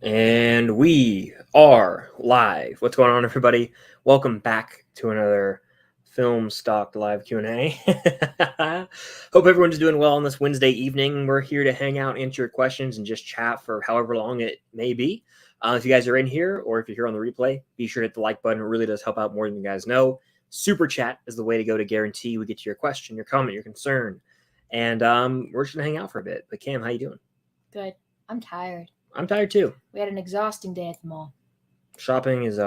And we are live. What's going on, everybody? Welcome back to another Film Stock Live Q&A. Hope everyone's doing well on this Wednesday evening. We're here to hang out, answer your questions, and just chat for however long it may be. If you guys are in here or if you're here on the replay, be sure to hit the like button. It really does help out more than you guys know. Super chat is the way to go to guarantee we get to your question, your comment, your concern. And we're just going to hang out for a bit. But Cam, how you doing? Good. I'm tired. I'm tired too. We had an exhausting day at the mall. Shopping is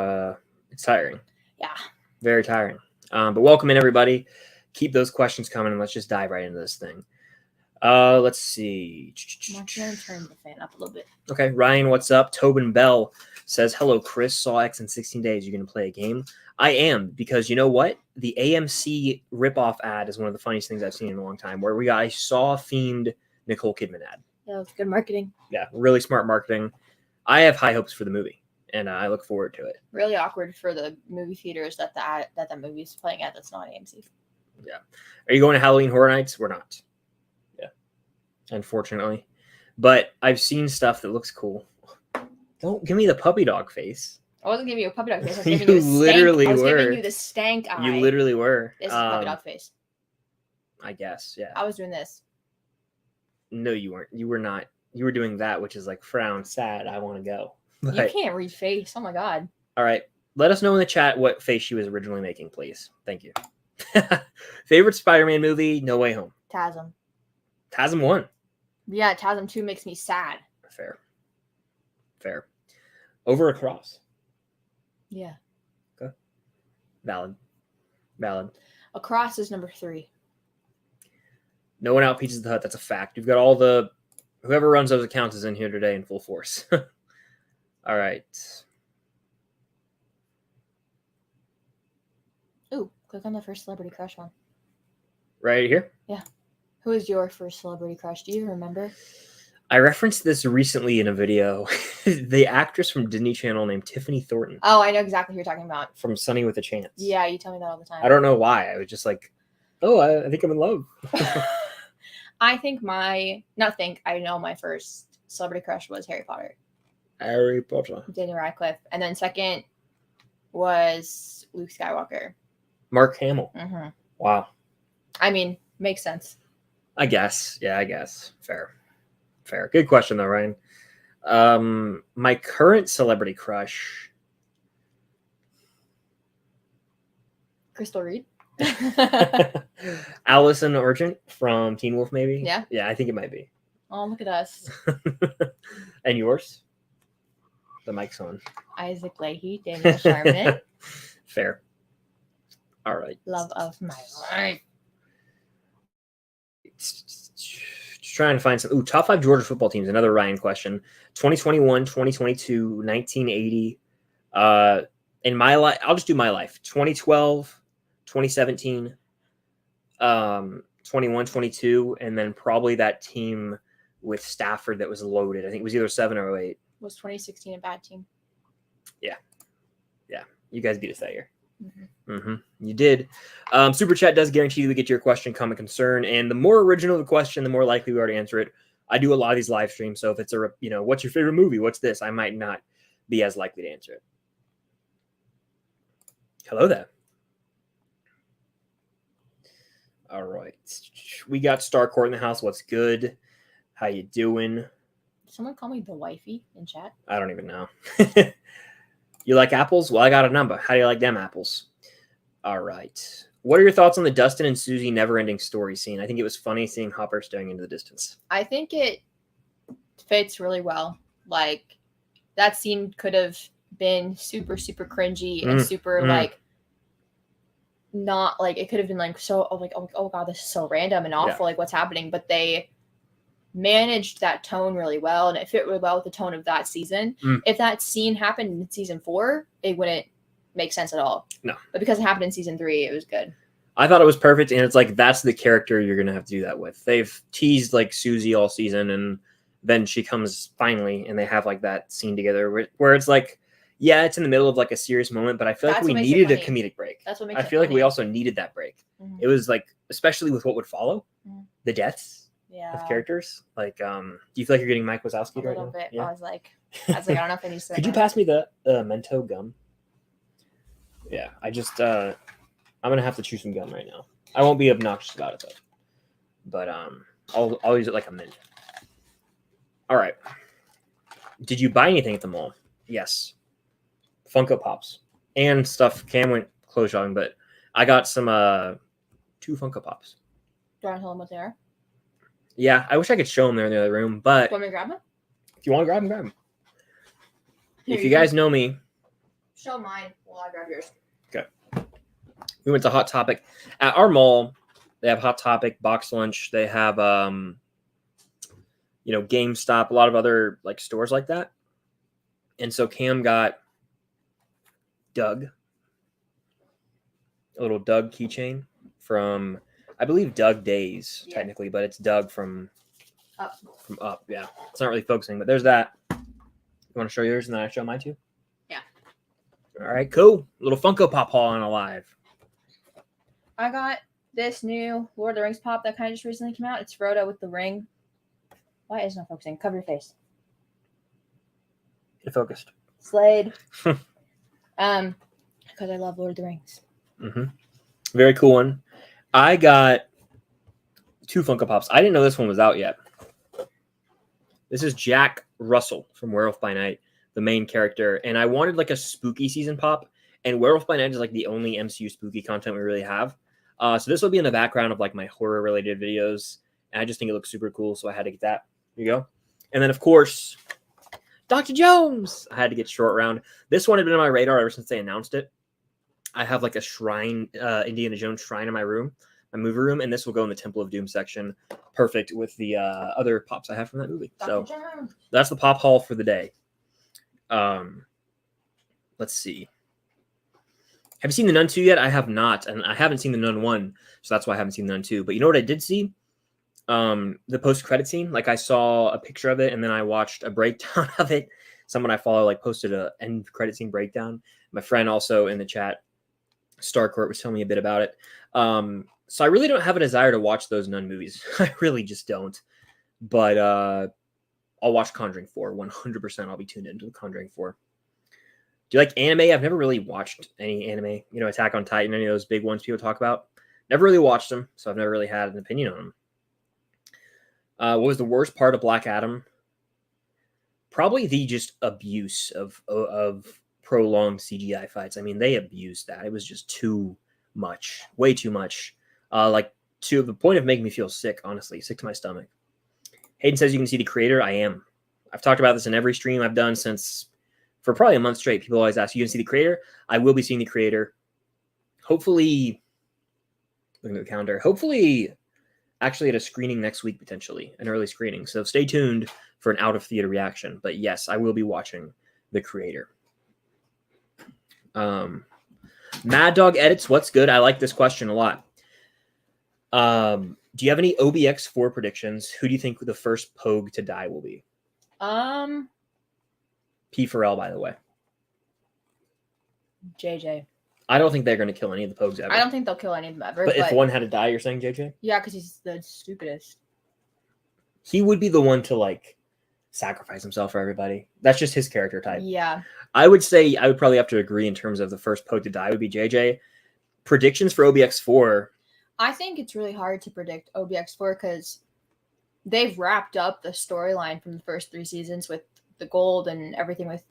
it's tiring. Yeah. Very tiring. But welcome in, everybody. Keep those questions coming, and let's just dive right into this thing. Let's see. I'm going to turn the fan up a little bit. Okay, Ryan, what's up? Tobin Bell says, hello, Chris. Saw X in 16 days. You going to play a game? I am, because you know what? The AMC ripoff ad is one of the funniest things I've seen in a long time, where we got a Saw-themed Nicole Kidman ad. Yeah, good marketing. Yeah, really smart marketing. I have high hopes for the movie, and I look forward to it. Really awkward for the movie theaters that the movie's playing at that's not AMC. Yeah. Are you going to Halloween Horror Nights? We're not. Yeah. Unfortunately. But I've seen stuff that looks cool. Don't give me the puppy dog face. I wasn't giving you a puppy dog face. I was You giving you a stank. literally I was were. giving you the stank eye. You literally were. This is puppy dog face. I guess, yeah. I was doing this. No, you weren't. You were not. You were doing that, which is like frown, sad, I want to go. But, You can't read face. Oh my god. all right. Let us know in the chat what face she was originally making, please. Thank you. Favorite Spider-Man movie? No Way Home. TASM. TASM 1. Yeah, TASM 2 makes me sad. Fair. Over Across. Yeah. Okay. Valid. Across is number 3. No one out Pizzas the Hut. That's a fact. You've got all the whoever runs those accounts is in here today in full force. All right. Ooh, click on the first celebrity crush one. Right here. Yeah. Who is your first celebrity crush? Do you remember? I referenced this recently in a video. The actress from Disney Channel named Tiffany Thornton. Oh, I know exactly who you're talking about. From Sunny with a Chance. Yeah, you tell me that all the time. I don't know why. I was just like, oh, I think I'm in love. I know my first celebrity crush was Harry Potter. Harry Potter. Daniel Radcliffe. And then second was Luke Skywalker. Mark Hamill. Mm-hmm. Wow. I mean, makes sense. I guess. Yeah, I guess. Fair. Good question, though, Ryan. My current celebrity crush. Crystal Reed. Allison Urgent from Teen Wolf, maybe? Yeah. Yeah, I think it might be. Oh, look at us. And yours? The mic's on. Isaac Leahy, Daniel Sharman. Fair. All right. Love of my life. Just trying to find some. Ooh, top 5 Georgia football teams. Another Ryan question. 2021, 2022, 1980. In my life, I'll just do my life. 2012, 2017, 21, 22, and then probably that team with Stafford that was loaded. I think it was either 7 or 8. Was 2016 a bad team? Yeah. You guys beat us that year. Mm-hmm. You did. Super Chat does guarantee we get your question, comment, concern, and the more original the question, the more likely we are to answer it. I do a lot of these live streams, so if it's what's your favorite movie? What's this? I might not be as likely to answer it. Hello there. All right. We got Starcourt in the house. What's good? How you doing? Did someone call me the wifey in chat? I don't even know. You like apples? Well, I got a number. How do you like them apples? All right. What are your thoughts on the Dustin and Susie never-ending story scene? I think it was funny seeing Hopper staring into the distance. I think it fits really well. Like, that scene could have been super, super cringy and super, not, like, it could have been, like, so, oh, God, this is so random and awful, like, what's happening? But they managed that tone really well, and it fit really well with the tone of that season. If that scene happened in season 4, it wouldn't make sense at all. No. But because it happened in season 3, it was good. I thought it was perfect, and it's like that's the character you're gonna have to do that with. They've teased like Susie all season, and then she comes finally, and they have like that scene together where it's like, yeah, it's in the middle of like a serious moment, but I feel like we needed a comedic break. That's what makes I feel like we also needed that break. It was like, especially with what would follow, the deaths. of characters? Like, do you feel like you're getting Mike Wazowski right now? A little bit. Yeah. I was like, I don't know if I need to. Could you pass me the Mento gum? Yeah, I just I'm gonna have to chew some gum right now. I won't be obnoxious about it though, but I'll use it like a mint. All right. Did you buy anything at the mall? Yes. Funko Pops and stuff. Cam went clothes shopping, but I got some 2 Funko Pops. Do you want to tell them what they are? Yeah, I wish I could show them there in the other room, but do you want me to grab them? If you want to grab them, grab them. If you guys know me, show mine while I grab yours. Okay. We went to Hot Topic at our mall. They have Hot Topic, Box Lunch. They have GameStop, a lot of other like stores like that. And so Cam got Doug, a little Doug keychain from, I believe, Doug Days, technically, but it's Doug from Up. Yeah, it's not really focusing, but there's that. You want to show yours and then I show mine too? Yeah. All right, cool. Little Funko Pop haul on Alive. I got this new Lord of the Rings pop that kind of just recently came out. It's Frodo with the ring. Why is it not focusing? Cover your face. Get focused. Slade. Because I love Lord of the Rings. Mm-hmm. Very cool one. I got 2 Funko Pops. I didn't know this one was out yet. This is Jack Russell from Werewolf by Night, the main character. And I wanted like a spooky season pop. And Werewolf by Night is like the only MCU spooky content we really have. So this will be in the background of like my horror related videos. And I just think it looks super cool. So I had to get that. Here you go. And then of course, Dr. Jones. I had to get Short Round. This one had been on my radar ever since they announced it. I have like a shrine, Indiana Jones shrine in my room, my movie room, and this will go in the Temple of Doom section. Perfect with the other pops I have from that movie. So that's the pop haul for the day. Let's see. Have you seen The Nun 2 yet? I have not, and I haven't seen The Nun 1, so that's why I haven't seen The Nun 2. But you know what I did see? The post-credit scene. Like I saw a picture of it, and then I watched a breakdown of it. Someone I follow like posted a end credit scene breakdown. My friend also in the chat, Starcourt, was telling me a bit about it. So I really don't have a desire to watch those Nun movies. I really just don't. But I'll watch Conjuring 4. 100% I'll be tuned into the Conjuring 4. Do you like anime? I've never really watched any anime. You know, Attack on Titan, any of those big ones people talk about. Never really watched them, so I've never really had an opinion on them. What was the worst part of Black Adam? Probably the just abuse of prolonged CGI fights. I mean, they abused that. It was just too much, way too much. Like to the point of making me feel sick, honestly, sick to my stomach. Hayden says you can see the creator. I am. I've talked about this in every stream I've done for probably a month straight. People always ask, you can see the creator? I will be seeing the creator. Hopefully, looking at the calendar, hopefully actually at a screening next week, potentially, an early screening. So stay tuned for an out-of-theater reaction. But yes, I will be watching the creator. Mad Dog Edits, what's good? I like this question a lot. Do you have any OBX4 predictions? Who do you think the first Pogue to die will be? P. Pharrell, by the way. JJ. I don't think they're going to kill any of the Pogues ever. I don't think they'll kill any of them ever. But if one had to die, you're saying JJ? Yeah, because he's the stupidest. He would be the one to, like, sacrifice himself for everybody. That's just his character type. Yeah. I would say I would probably have to agree in terms of the first Pogue to die would be JJ. Predictions for OBX4. I think it's really hard to predict OBX4 because they've wrapped up the storyline from the first 3 seasons with the gold and everything with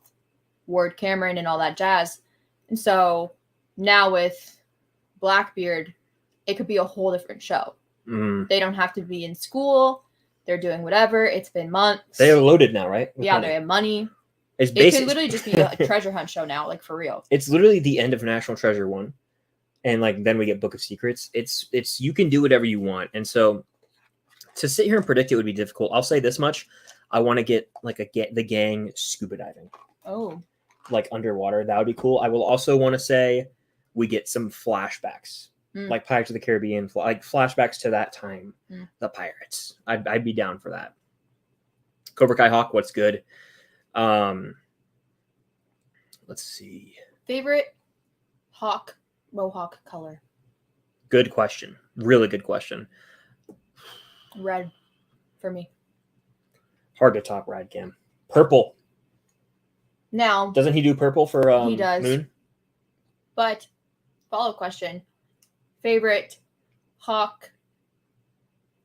Ward Cameron and all that jazz. And so now with Blackbeard, it could be a whole different show. They don't have to be in school. They're doing whatever. It's been months. They are loaded now, right? Yeah, they have money. It could literally just be a treasure hunt show now, like for real. It's literally the end of National Treasure 1. And like then we get Book of Secrets. It's you can do whatever you want. And so to sit here and predict it would be difficult. I'll say this much. I want to get like the gang scuba diving. Oh. Like underwater. That would be cool. I will also want to say we get some flashbacks. Like Pirates of the Caribbean, like flashbacks to that time. The pirates. I'd be down for that. Cobra Kai Hawk, what's good? Let's see. Favorite mohawk color? Good question. Really good question. Red. for me. Hard to top Rad Cam. Purple. Now, doesn't he do purple for he does. Moon? But follow-up question: favorite Hawk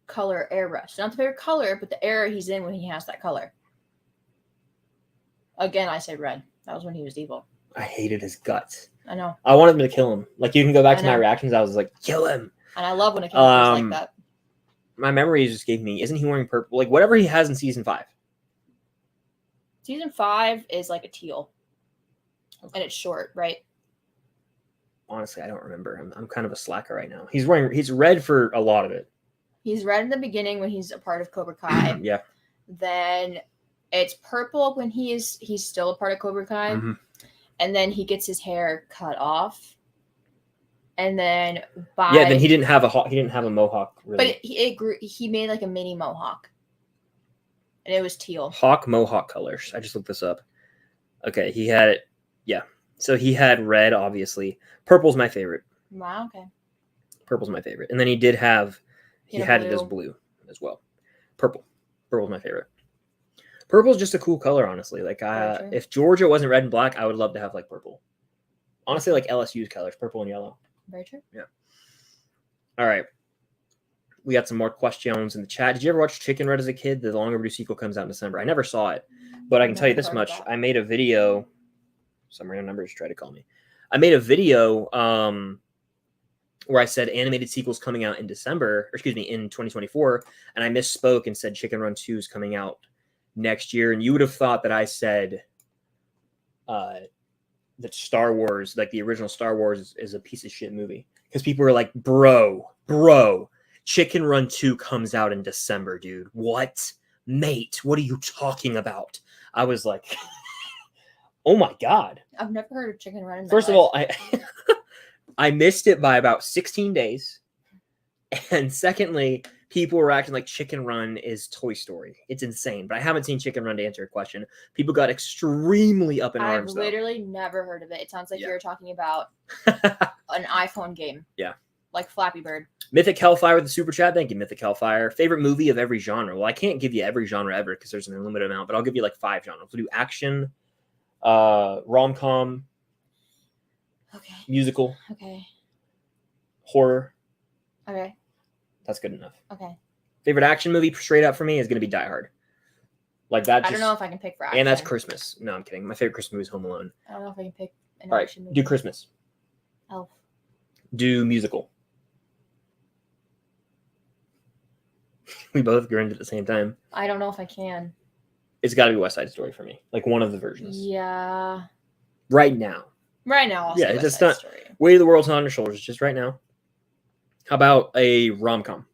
color airbrush? Not the favorite color, but the era he's in when he has that color. Again, I say red. That was when he was evil. I hated his guts. I know. I wanted him to kill him. Like, you can go back to my reactions. I was like, kill him. And I love when a character's like that. My memory just gave me, isn't he wearing purple? Like, whatever he has in season 5. Season 5 is like a teal. Okay. And it's short, right? Honestly, I don't remember. I'm kind of a slacker right now. He's red for a lot of it. He's red in the beginning when he's a part of Cobra Kai. Yeah. Then it's purple when he's still a part of Cobra Kai. Mm-hmm. And then he gets his hair cut off. And then then he didn't have a mohawk really. But he made like a mini mohawk. And it was teal. Hawk mohawk colors. I just looked this up. Okay, he had it. Yeah. So he had red, obviously. Purple's my favorite. Wow, okay. Purple's my favorite. And then he had it as blue as well. Purple's my favorite. Purple's just a cool color, honestly. Like, if Georgia wasn't red and black, I would love to have like purple. Honestly, like LSU's colors, purple and yellow. Very true. Yeah. All right. We got some more questions in the chat. Did you ever watch Chicken Run as a kid? The long overdue sequel comes out in December. I never saw it, but I can tell you this much. I made a video. Some random numbers try to call me. I made a video where I said animated sequels coming out in December, in 2024, and I misspoke and said Chicken Run 2 is coming out next year. And you would have thought that I said that Star Wars, like the original Star Wars, is a piece of shit movie. Because people were like, bro, Chicken Run 2 comes out in December, dude. What? Mate, what are you talking about? I was like, oh my God. I've never heard of Chicken Run in my First life. of all, I missed it by about 16 days. And secondly, people were acting like Chicken Run is Toy Story. It's insane. But I haven't seen Chicken Run to answer your question. People got extremely up in arms. I've literally never heard of it. It sounds like you're talking about an iPhone game. Yeah. Like Flappy Bird. Mythic Hellfire with the super chat. Thank you, Mythic Hellfire. Favorite movie of every genre. Well, I can't give you every genre ever because there's an unlimited amount, but I'll give you like 5 genres. We'll do action, rom-com, okay, musical, okay, horror. Okay. That's good enough. Okay. Favorite action movie straight up for me is going to be Die Hard. Like that. I don't know if I can pick for action. And that's Christmas. No, I'm kidding. My favorite Christmas movie is Home Alone. I don't know if I can pick an action movie. Do Christmas. Elf. Do musical. We both grinned at the same time. I don't know if I can. It's got to be West Side Story for me. Like one of the versions. Yeah. Right now. I'll say it's West Side not Story. Weight of the World's not on your shoulders. Just right now. How about a rom-com?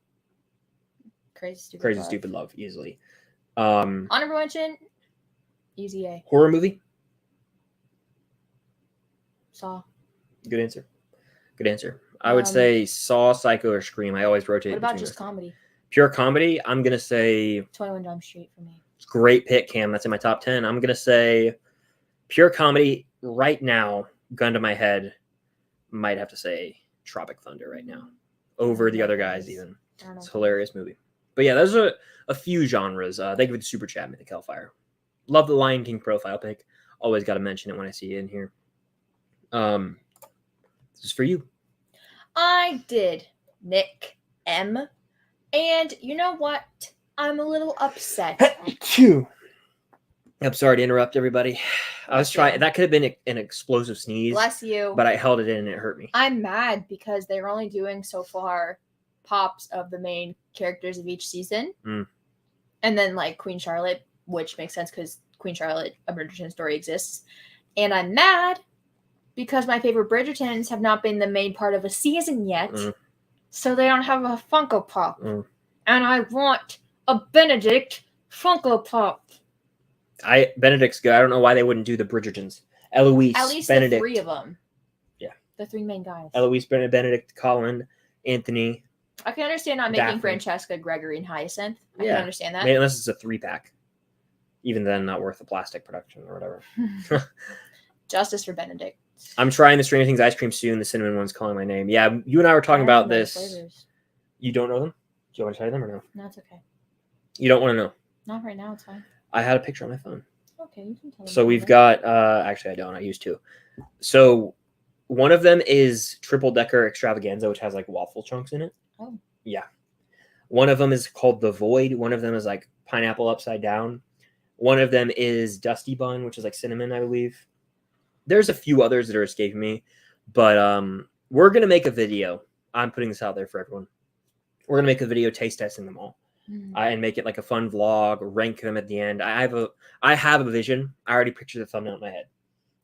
Crazy Stupid Love, easily. Honorable mention. Easy A. Horror movie. Saw. Good answer. I would say Saw, Psycho, or Scream. I always rotate. What about just comedy? Pure comedy. I'm gonna say 21 Jump Street for me. Great pick, Cam. That's in my top 10. I'm gonna say pure comedy right now. Gun to my head, might have to say Tropic Thunder right now over the other guys. Even it's a hilarious movie. But yeah, those are a few genres. Thank you for the super chat, Mythic Hellfire. Love the Lion King profile pic. Always got to mention it when I see it in here. This is for you. I did, Nick M. And you know what? I'm a little upset. I'm sorry to interrupt everybody. I was trying. That could have been an explosive sneeze. Bless you. But I held it in and it hurt me. I'm mad because they're only doing so far pops of the main characters of each season. And then like Queen Charlotte, which makes sense because Queen Charlotte, a Bridgerton story exists. And I'm mad because my favorite Bridgertons have not been the main part of a season yet. So they don't have a Funko Pop. And I want a Benedict Funko Pop. Benedict's good. I don't know why they wouldn't do the Bridgertons. Eloise, at least Benedict. The 3 of them. Yeah. The 3 main guys. Eloise, Benedict, Colin, Anthony. I can understand not making Francesca, Gregory, and Hyacinth. I can understand that. Unless it's a 3-pack. Even then, not worth the plastic production or whatever. Justice for Benedict. I'm trying the Stranger Things ice cream soon. The cinnamon one's calling my name. Yeah, you and I were talking about this. Flavors. You don't know them? Do you want to try them or no? No, it's okay. You don't want to know. Not right now. It's fine. I had a picture on my phone. Okay, you can tell me. So we've got. Actually, I don't. I used to. So one of them is triple decker extravaganza, which has like waffle chunks in it. Oh. Yeah. One of them is called the Void. One of them is like pineapple upside down. One of them is Dusty Bun, which is like cinnamon, I believe. There's a few others that are escaping me, but we're gonna make a video. I'm putting this out there for everyone. We're gonna make a video taste testing them all, and make it like a fun vlog. Rank them at the end. I have a vision. I already pictured the thumbnail in my head.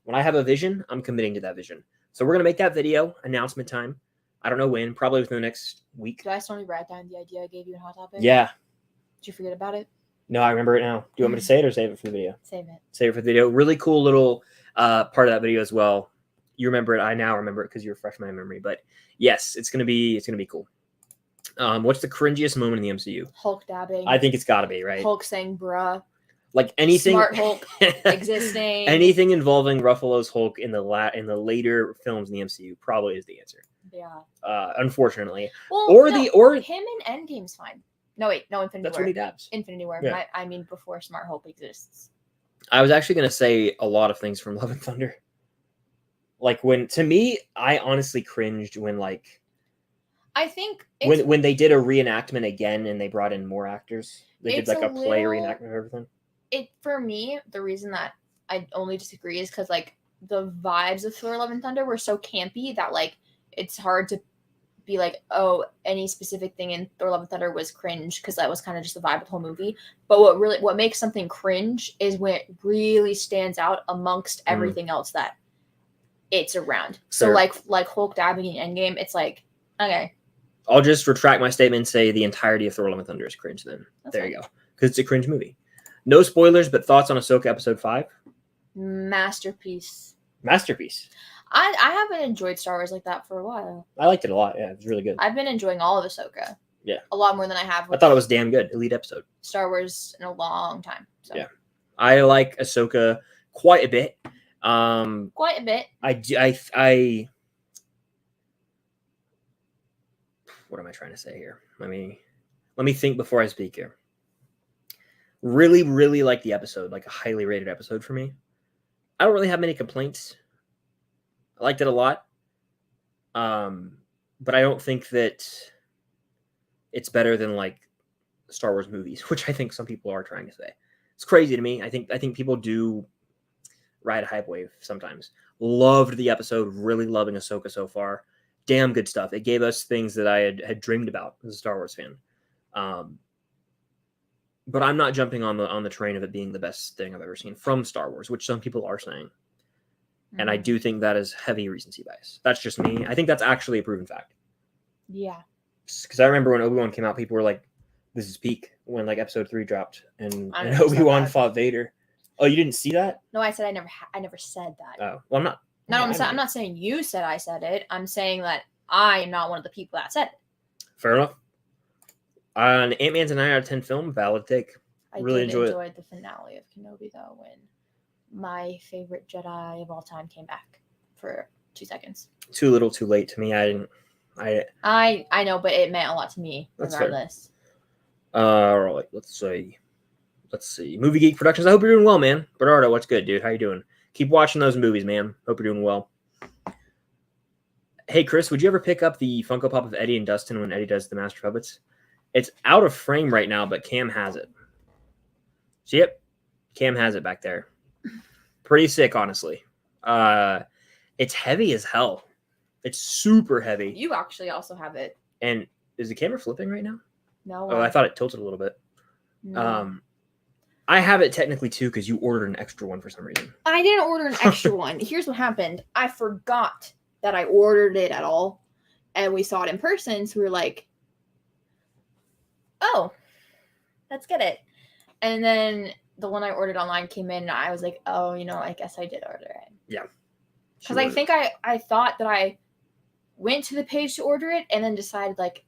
When I have a vision, I'm committing to that vision. So we're gonna make that video announcement time. I don't know when. Probably within the next week. Did I still write down the idea I gave you in Hot Topic? Yeah. Did you forget about it? No, I remember it now. Do you want me to say it or save it for the video? Save it. Save it for the video. Really cool little part of that video as well. You remember it. I now remember it because you refreshed my memory. But yes, it's gonna be cool. What's the cringiest moment in the MCU? Hulk dabbing. I think it's got to be, right? Hulk saying "bruh." Like anything. Smart Hulk existing. Anything involving Ruffalo's Hulk in the later films in the MCU probably is the answer. Yeah. Unfortunately. Well, or him in Endgame's fine. No, wait, no, Infinity War. That's when he dabs. Infinity War. Yeah. I mean, before Smart Hulk exists. I was actually going to say a lot of things from Love and Thunder. Like to me, I honestly cringed when like. I think when they did a reenactment again and they brought in more actors. They did like a play reenactment of everything. For me, the reason that I only disagree is because like the vibes of Thor: Love and Thunder were so campy that like it's hard to be like, oh, any specific thing in Thor: Love and Thunder was cringe because that was kind of just the vibe of the whole movie. But what makes something cringe is when it really stands out amongst everything else that it's around. So like Hulk dabbing in Endgame, it's like, okay. I'll just retract my statement and say the entirety of Thor: Love and Thunder is cringe then. There you go. Because it's a cringe movie. No spoilers, but thoughts on Ahsoka episode 5? Masterpiece. I haven't enjoyed Star Wars like that for a while. I liked it a lot. Yeah, it was really good. I've been enjoying all of Ahsoka. Yeah. A lot more than I have with I thought it was damn good. Elite episode. Star Wars in a long time. So. Yeah. I like Ahsoka quite a bit. Quite a bit. I what am I trying to say here? Let me think before I speak here. Really, really like the episode, like a highly rated episode for me. I don't really have many complaints. I liked it a lot. But I don't think that it's better than like Star Wars movies, which I think some people are trying to say. It's crazy to me. I think people do ride a hype wave sometimes. Loved the episode, really loving Ahsoka so far. Damn good stuff. It gave us things that I had dreamed about as a Star Wars fan. But I'm not jumping on the train of it being the best thing I've ever seen from Star Wars, which some people are saying. And I do think that is heavy recency bias. That's just me. I think that's actually a proven fact. Yeah. Because I remember when Obi-Wan came out, people were like, this is peak, when like episode 3 dropped and Obi-Wan fought Vader. Oh, you didn't see that? No, I said I never said that. Oh, well, I'm not. No, I'm not saying you said I said it. I'm saying that I am not one of the people that said it. Fair enough. An Ant-Man's a 9 out of 10 film, valid take. I really enjoyed the finale of Kenobi though, when my favorite Jedi of all time came back for 2 seconds. Too little, too late to me. I know, but it meant a lot to me regardless. All right, let's see. Movie Geek Productions. I hope you're doing well, man. Bernardo, what's good, dude? How you doing? Keep watching those movies, man. Hope you're doing well. Hey, Chris, would you ever pick up the Funko Pop of Eddie and Dustin when Eddie does the Master Puppets? It's out of frame right now, but Cam has it. So, yep, Cam has it back there. Pretty sick, honestly. It's heavy as hell. It's super heavy. You actually also have it. And is the camera flipping right now? No. Oh, I thought it tilted a little bit. No. I have it technically too because you ordered an extra one for some reason. I didn't order an extra one. Here's what happened. I forgot that I ordered it at all. And we saw it in person. So we were like, oh, let's get it. And then the one I ordered online came in and I was like, oh, I guess I did order it. Yeah. Because I think I thought that I went to the page to order it and then decided like,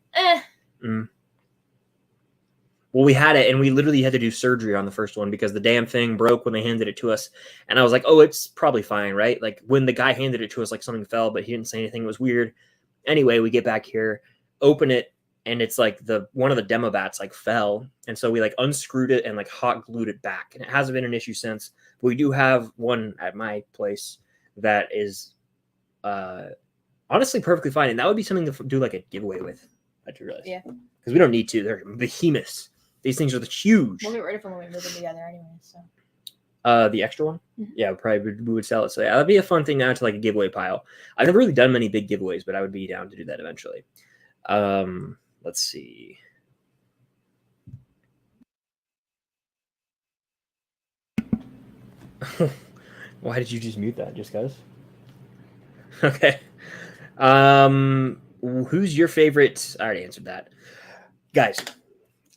Well, we had it, and we literally had to do surgery on the first one because the damn thing broke when they handed it to us. And I was like, oh, it's probably fine, right? Like, when the guy handed it to us, like, something fell, but he didn't say anything. It was weird. Anyway, we get back here, open it, and it's like one of the demo bats like fell, and so we like unscrewed it and like hot glued it back, and it hasn't been an issue since. But we do have one at my place that is honestly perfectly fine, and that would be something to do like a giveaway with. I do realize, Yeah, because we don't need to. They're behemoths. These things are huge. We'll get rid of them when we move them together anyway. So. The extra one, yeah, we would sell it. So yeah, that'd be a fun thing to add to like a giveaway pile. I've never really done many big giveaways, but I would be down to do that eventually. Let's see. Why did you just mute that? Just cause? Okay. Who's your favorite? I already answered that. Guys,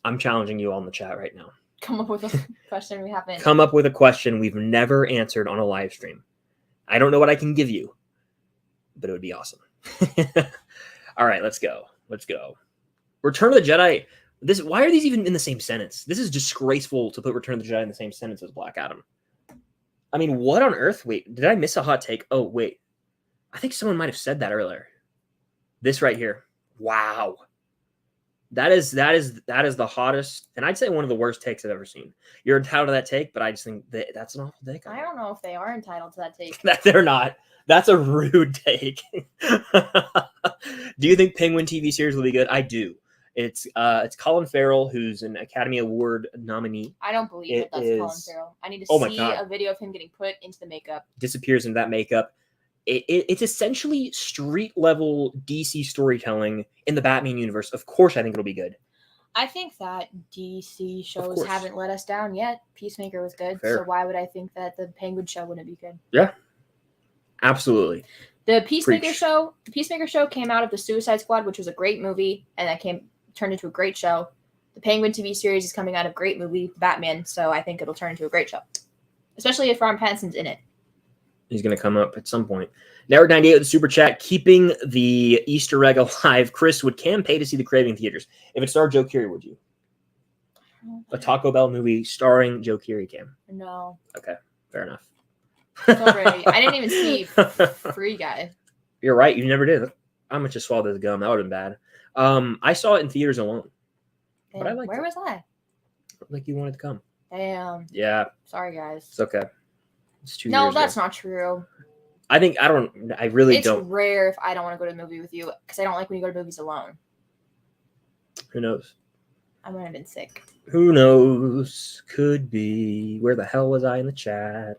I'm challenging you all in the chat right now. Come up with a question we haven't. Come up with a question we've never answered on a live stream. I don't know what I can give you, but it would be awesome. All right, let's go. Return of the Jedi. Why are these even in the same sentence? This is disgraceful to put Return of the Jedi in the same sentence as Black Adam. I mean, what on earth? Wait, did I miss a hot take? Oh, wait. I think someone might have said that earlier. This right here. Wow. That is the hottest, and I'd say one of the worst takes I've ever seen. You're entitled to that take, but I just think that's an awful take. I don't know if they are entitled to that take. That they're not. That's a rude take. Do you think Penguin TV series will be good? I do. It's Colin Farrell, who's an Academy Award nominee. I don't believe that's Colin Farrell. I need to see a video of him getting put into the makeup. Disappears into that makeup. It's essentially street level DC storytelling in the Batman universe. Of course, I think it'll be good. I think that DC shows haven't let us down yet. Peacemaker was good, so why would I think that the Penguin show wouldn't be good? Yeah, absolutely. The Peacemaker show came out of the Suicide Squad, which was a great movie, and that turned into a great show. The Penguin TV series is coming out of a great movie, Batman, so I think it'll turn into a great show, especially if Ron Pattinson's in it. He's going to come up at some point. Network98 with the super chat, keeping the Easter egg alive. Chris, would Cam pay to see The Craving theaters? If it starred Joe Keery, would you? A Taco Bell movie starring Joe Keery, Cam? No. Okay, fair enough. I didn't even see Free Guy. You're right, you never did. I much just swallowed the gum. That would have been bad. I saw it in theaters alone. Damn, but I liked Where was I? Like you wanted to come. Damn. Yeah. Sorry, guys. It's okay. It's 2 years No, that's not true. I really don't. It's rare if I don't want to go to the movie with you because I don't like when you go to movies alone. Who knows? I might have been sick. Who knows? Could be. Where the hell was I in the chat?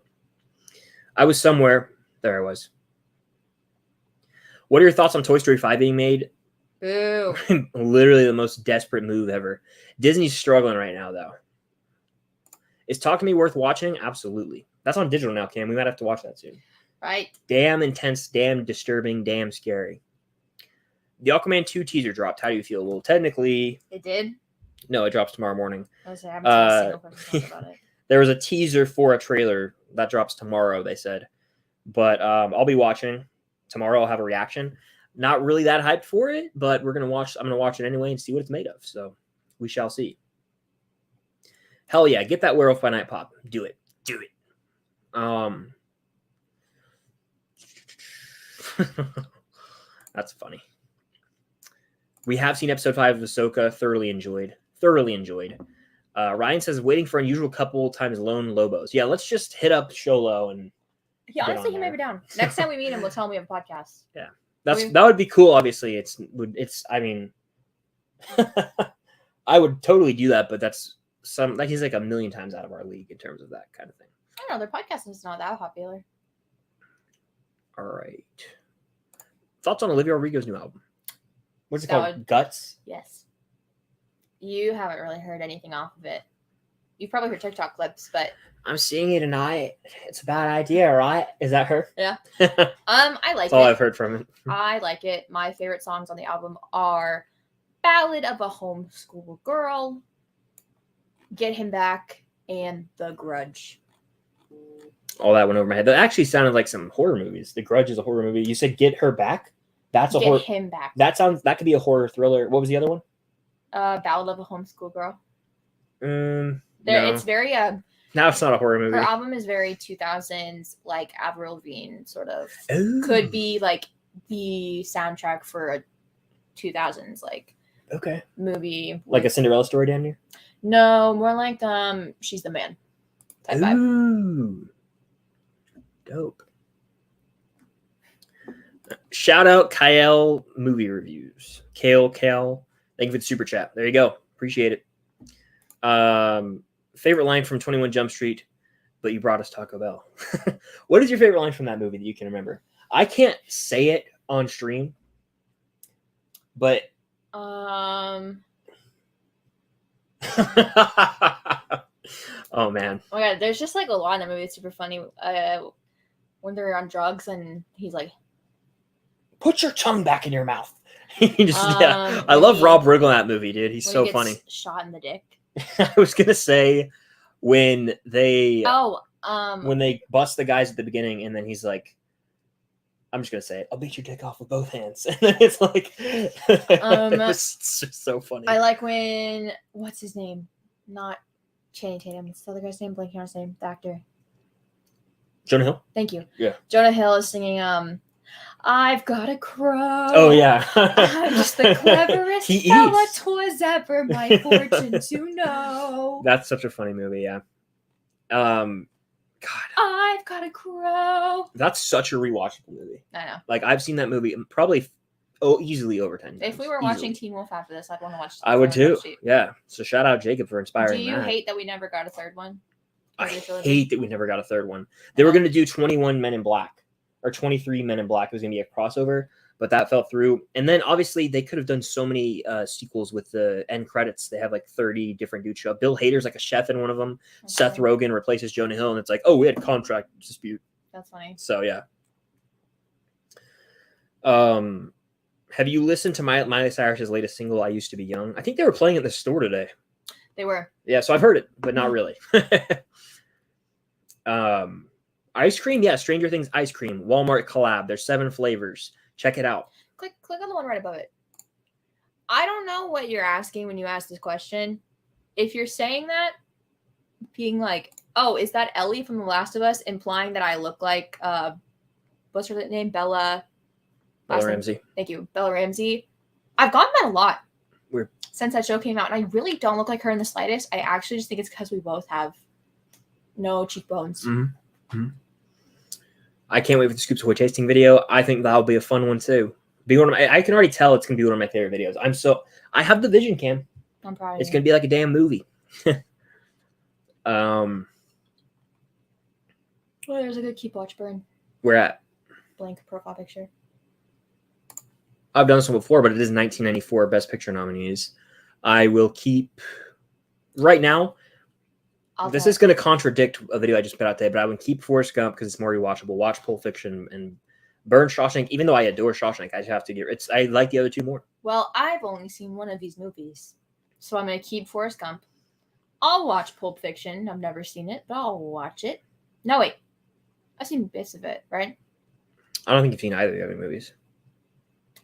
I was somewhere. There I was. What are your thoughts on Toy Story 5 being made? Boo. Literally the most desperate move ever. Disney's struggling right now, though. Is Talk to Me worth watching? Absolutely. That's on digital now, Cam. We might have to watch that soon. Right. Damn intense, damn disturbing, damn scary. The Aquaman 2 teaser dropped. How do you feel? Well, technically... It did? No, it drops tomorrow morning. I haven't seen a single person talk about it. There was a teaser for a trailer that drops tomorrow, they said. But I'll be watching. Tomorrow I'll have a reaction. Not really that hyped for it, but I'm going to watch it anyway and see what it's made of. So we shall see. Hell yeah, get that Werewolf by Night pop. Do it. That's funny. We have seen episode 5 of Ahsoka. Thoroughly enjoyed. Ryan says waiting for Unusual Couple times Lone Lobos. Yeah, let's just hit up Sholo and. Yeah, honestly, he may be down. Next time we meet him, we'll tell him we have a podcast. Yeah, that would be cool. Obviously, it's. I mean, I would totally do that, but that's he's like a million times out of our league in terms of that kind of thing. I don't know. Their podcast is not that popular. All right. Thoughts on Olivia Rodrigo's new album? What's it called? Guts? Yes. You haven't really heard anything off of it. You've probably heard TikTok clips, but I'm seeing it tonight. It's a bad idea, right? Is that her? Yeah. I like That's all I've heard from it. I like it. My favorite songs on the album are Ballad of a Homeschool Girl, Get Him Back, and The Grudge. All that went over my head. That actually sounded like some horror movies. The Grudge is a horror movie. You said Get Her Back? That's a horror. Get Him Back. That could be a horror thriller. What was the other one? Ballad of a Homeschool Girl. No. It's very Now it's not a horror movie. Her album is very 2000s, like Avril Lavigne sort of. Ooh. Could be like the soundtrack for a 2000s like Okay. movie. Like a Cinderella story down here? No, more like She's the Man type vibe. Ooh. Dope. Shout out Kyle Movie Reviews. Kale. Thank you for the super chat. There you go. Appreciate it. Favorite line from 21 Jump Street, but you brought us Taco Bell. What is your favorite line from that movie that you can remember? I can't say it on stream, but Oh man. Oh yeah, there's just like a lot in that movie. It's super funny. When they're on drugs and he's like, "Put your tongue back in your mouth." I love Rob Riggle in that movie, dude. He's so funny. Shot in the dick. I was gonna say when they when they bust the guys at the beginning, and then he's like, I'm just gonna say it. I'll beat your dick off with both hands, and then it's like, it's just so funny. I like when what's his name? Not Channing Tatum. It's the other guy's name. Blanking on his name. The actor. Jonah Hill. Thank you. Yeah. Jonah Hill is singing. I've got a crow. Oh yeah. I'm just the cleverest fella 'twas ever my fortune to know. That's such a funny movie. Yeah. God. I've got a crow. That's such a rewatchable movie. I know. Like I've seen that movie probably easily over 10 times. If we were watching Teen Wolf after this, I'd want to watch. I would too. Yeah. So shout out Jacob for inspiring. Do you hate that we never got a third one? I hate that we never got a third one. They were going to do 21 Men in Black or 23 Men in Black. It was going to be a crossover, but that fell through. And then obviously they could have done so many sequels with the end credits. They have like 30 different dudes show up. Bill Hader's like a chef in one of them. Okay. Seth Rogen replaces Jonah Hill, and it's like, oh, we had a contract dispute. That's funny. So yeah. Have you listened to Miley Cyrus's latest single, I Used to Be Young? I think they were playing it in the store today. They were. Yeah, so I've heard it, but not really. Ice cream, yeah, Stranger Things ice cream. Walmart collab. There's 7 flavors. Check it out. Click on the one right above it. I don't know what you're asking when you ask this question. If you're saying that, being like, oh, is that Ellie from The Last of Us, implying that I look like what's her name? Bella Ramsey. Thank you. Bella Ramsey. I've gotten that a lot. Weird. Since that show came out, and I really don't look like her in the slightest. I actually just think it's because we both have no cheekbones. Mm-hmm. Mm-hmm. I can't wait for the Scoops Ahoy tasting video. I think that'll be a fun one too. Be one of I can already tell it's gonna be one of my favorite videos. I have the vision cam. I'm proud of It's gonna be like a damn movie. Oh, there's a good keep watch burn. Where at? Blank profile picture. I've done this one before, but it is 1994 Best Picture nominees. I will keep right now. This is going to contradict a video I just put out today, but I would keep Forrest Gump because it's more rewatchable. Watch Pulp Fiction and burn Shawshank. Even though I adore Shawshank, I just have to give it. I like the other two more. Well, I've only seen one of these movies, so I'm going to keep Forrest Gump. I'll watch Pulp Fiction. I've never seen it, but I'll watch it. No, wait. I've seen bits of it, right? I don't think you've seen either of the other movies.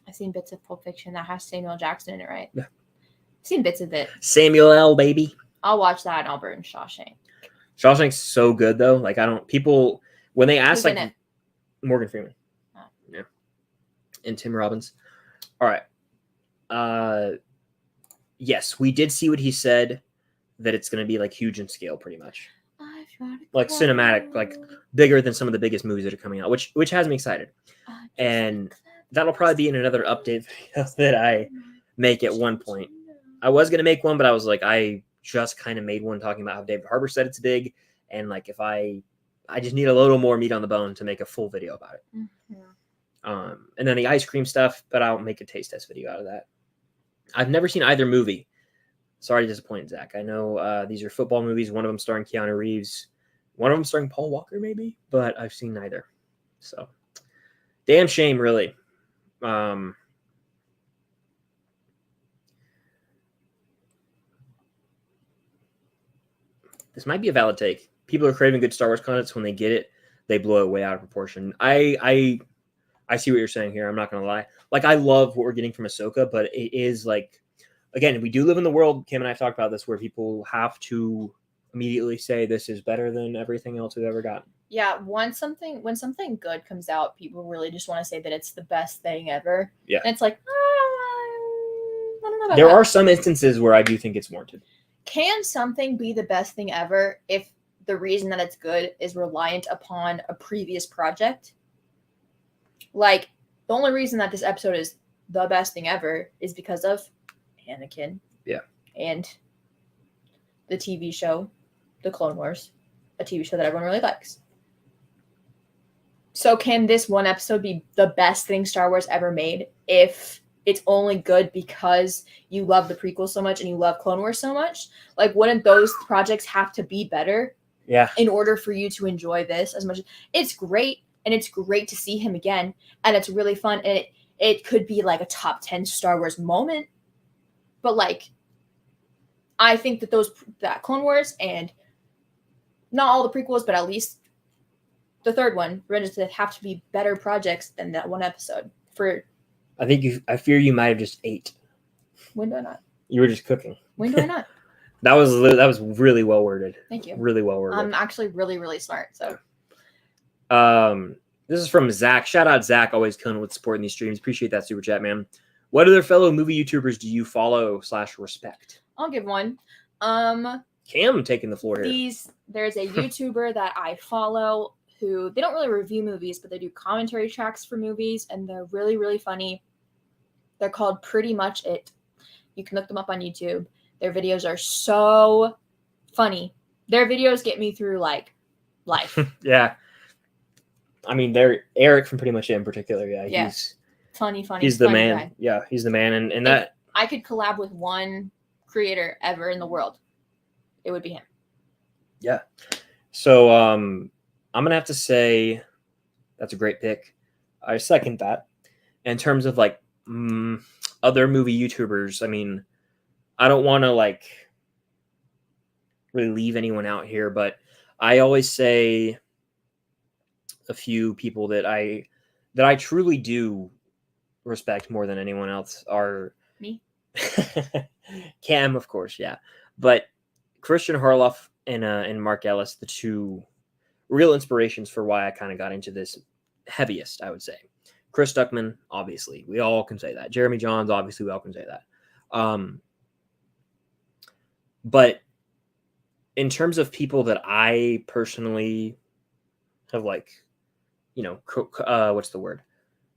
I've seen bits of Pulp Fiction that has Samuel Jackson in it, right? Yeah. I've seen bits of it. Samuel L. Baby. I'll watch that and I'll burn Shawshank. Shawshank's so good though. Like people when they ask like Morgan Freeman. Oh. Yeah. And Tim Robbins. All right. Yes, we did see what he said that it's going to be like huge in scale pretty much. Like cinematic, like bigger than some of the biggest movies that are coming out, which has me excited. And that'll probably be in another update video that I make at one point. I was going to make one, but I was like, I just kind of made one talking about how David Harbour said it's big. And like, if I just need a little more meat on the bone to make a full video about it. Mm-hmm. And then the ice cream stuff, but I'll make a taste test video out of that. I've never seen either movie. Sorry to disappoint, Zach. I know these are football movies. One of them starring Keanu Reeves. One of them starring Paul Walker, maybe. But I've seen neither. So, damn shame, really. This might be a valid take. People are craving good Star Wars content, so when they get it, they blow it way out of proportion. I see what you're saying here. I'm not going to lie. Like, I love what we're getting from Ahsoka, but it is like, again, we do live in the world, Kim and I have talked about this, where people have to immediately say this is better than everything else we've ever gotten. Yeah, when something good comes out, people really just want to say that it's the best thing ever. Yeah. And it's like, I don't There are some instances where I do think it's warranted. Can something be the best thing ever if the reason that it's good is reliant upon a previous project? Like, the only reason that this episode is the best thing ever is because of Anakin. Yeah. And the TV show, The Clone Wars, a TV show that everyone really likes. So can this one episode be the best thing Star Wars ever made if it's only good because you love the prequel so much and you love Clone Wars so much? Like, wouldn't those projects have to be better? Yeah. In order for you to enjoy this as much? It's great, and it's great to see him again, and it's really fun, and it could be like a top 10 Star Wars moment. But like, I think that Clone Wars and not all the prequels, but at least the third one, Revenge of the Sith, have to be better projects than that one episode. I fear you might have just ate. When do I not? You were just cooking. When do I not? That was really well worded. Thank you. Really well worded. I'm actually really, really smart. So, this is from Zach. Shout out Zach, always killing it with supporting these streams. Appreciate that super chat, man. What other fellow movie YouTubers do you follow / respect? I'll give one. Cam taking the floor here. There's a YouTuber that I follow who they don't really review movies, but they do commentary tracks for movies, and they're really, really funny. They're called Pretty Much It. You can look them up on YouTube. Their videos are so funny. Their videos get me through like life. Yeah. I mean, they're Eric from Pretty Much It in particular. Yeah. He's funny. He's the funny man. guy. Yeah. He's the man. And that I could collab with one creator ever in the world, it would be him. Yeah. So, I'm going to have to say that's a great pick. I second that. In terms of like other movie YouTubers, I mean, I don't want to like really leave anyone out here, but I always say a few people that I truly do respect more than anyone else are me. Cam, of course, yeah, but Christian Harloff and Mark Ellis, the two real inspirations for why I kind of got into this heaviest, I would say. Chris Stuckman, obviously, we all can say that. Jeremy Johns, obviously, we all can say that. But in terms of people that I personally have, like, you know, what's the word?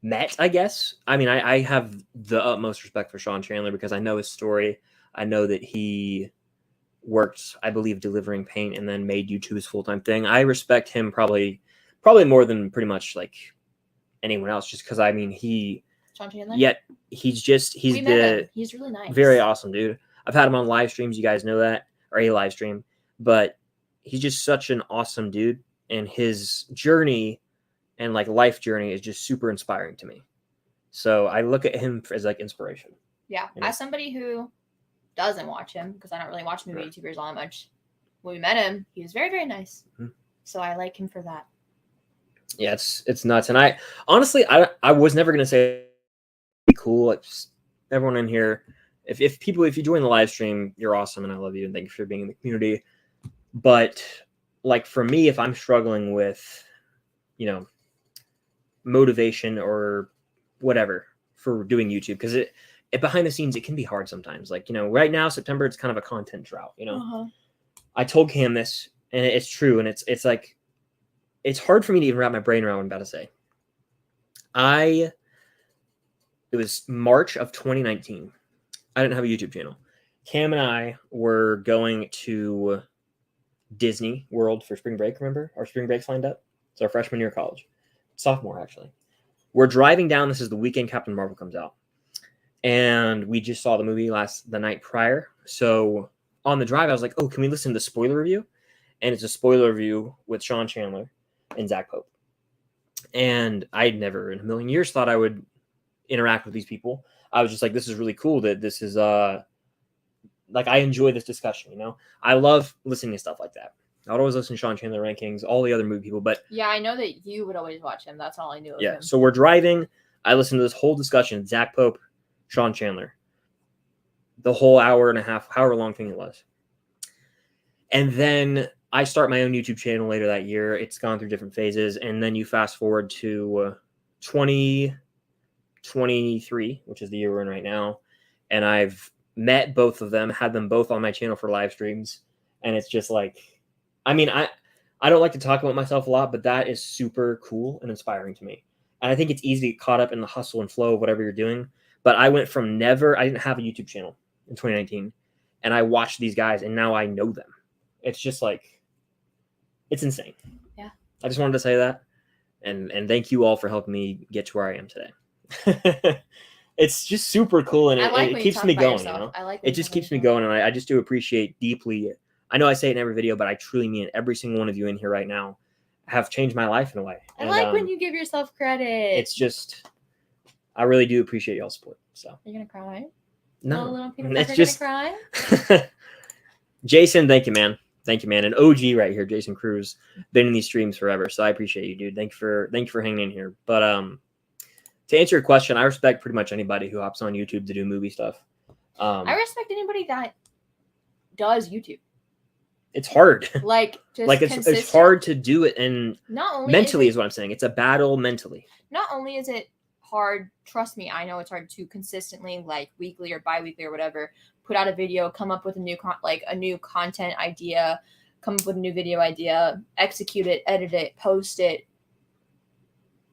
Met, I guess. I mean, I have the utmost respect for Sean Chandler because I know his story. I know that he worked, I believe, delivering paint and then made YouTube his full-time thing. I respect him probably more than pretty much like anyone else, just because I mean Sean Chandler? Yet he's really nice. Very awesome dude. I've had him on live streams, you guys know that, or a live stream, but he's just such an awesome dude, and his journey and like life journey is just super inspiring to me. So I look at him as like inspiration. Yeah. You know? As somebody who doesn't watch him, because I don't really watch movie YouTubers all that much, when we met him, he was very, very nice. Mm-hmm. So I like him for that. Yeah, it's nuts. And I honestly I was never gonna say be cool. Like, everyone in here, if you join the live stream, you're awesome and I love you and thank you for being in the community. But like for me, if I'm struggling with, you know, motivation or whatever for doing YouTube, because it behind the scenes it can be hard sometimes. Like, you know, right now September, it's kind of a content drought, you know. Uh-huh. I told Cam this and it's true, and it's like it's hard for me to even wrap my brain around what I'm about to say. It was March of 2019. I didn't have a YouTube channel. Cam and I were going to Disney World for spring break. Remember? Our spring break's lined up. It's our freshman year of college. Sophomore, actually. We're driving down. This is the weekend Captain Marvel comes out. And we just saw the movie the night prior. So on the drive, I was like, oh, can we listen to the spoiler review? And it's a spoiler review with Sean Chandler and Zach Pope. And I'd never in a million years thought I would interact with these people. I was just like, this is really cool that this is like, I enjoy this discussion, you know. I love listening to stuff like that. I would always listen to Sean Chandler rankings, all the other movie people, but yeah, I know that you would always watch him. That's all I knew of him. So we're driving. I listened to this whole discussion, Zach Pope, Sean Chandler, the whole hour and a half, however long thing it was. And then I start my own YouTube channel later that year. It's gone through different phases. And then you fast forward to 2023, which is the year we're in right now. And I've met both of them, had them both on my channel for live streams, and it's just like, I mean, I don't like to talk about myself a lot, but that is super cool and inspiring to me. And I think it's easy to get caught up in the hustle and flow of whatever you're doing. But I went from I didn't have a YouTube channel in 2019, and I watched these guys, and now I know them. It's just like, it's insane. Yeah. I just wanted to say that. And thank you all for helping me get to where I am today. It's just super cool, and it keeps me going. You know, it just keeps me going, and I just do appreciate deeply. I know I say it in every video, but I truly mean it. Every single one of you in here right now have changed my life in a way. I like when you give yourself credit. It's just, I really do appreciate y'all's support. So you're gonna cry? No, it's just cry. Jason, thank you, man. Thank you, man. An OG right here, Jason Cruz, been in these streams forever, so I appreciate you, dude. Thank you for hanging in here. But to answer your question, I respect pretty much anybody who hops on YouTube to do movie stuff. I respect anybody that does YouTube. It's hard. Like it's hard to do it, and not only mentally is what I'm saying. It's a battle mentally. Not only is it hard, trust me, I know it's hard to consistently, like weekly or bi-weekly or whatever, put out a video, come up with a new content idea, come up with a new video idea, execute it, edit it, post it,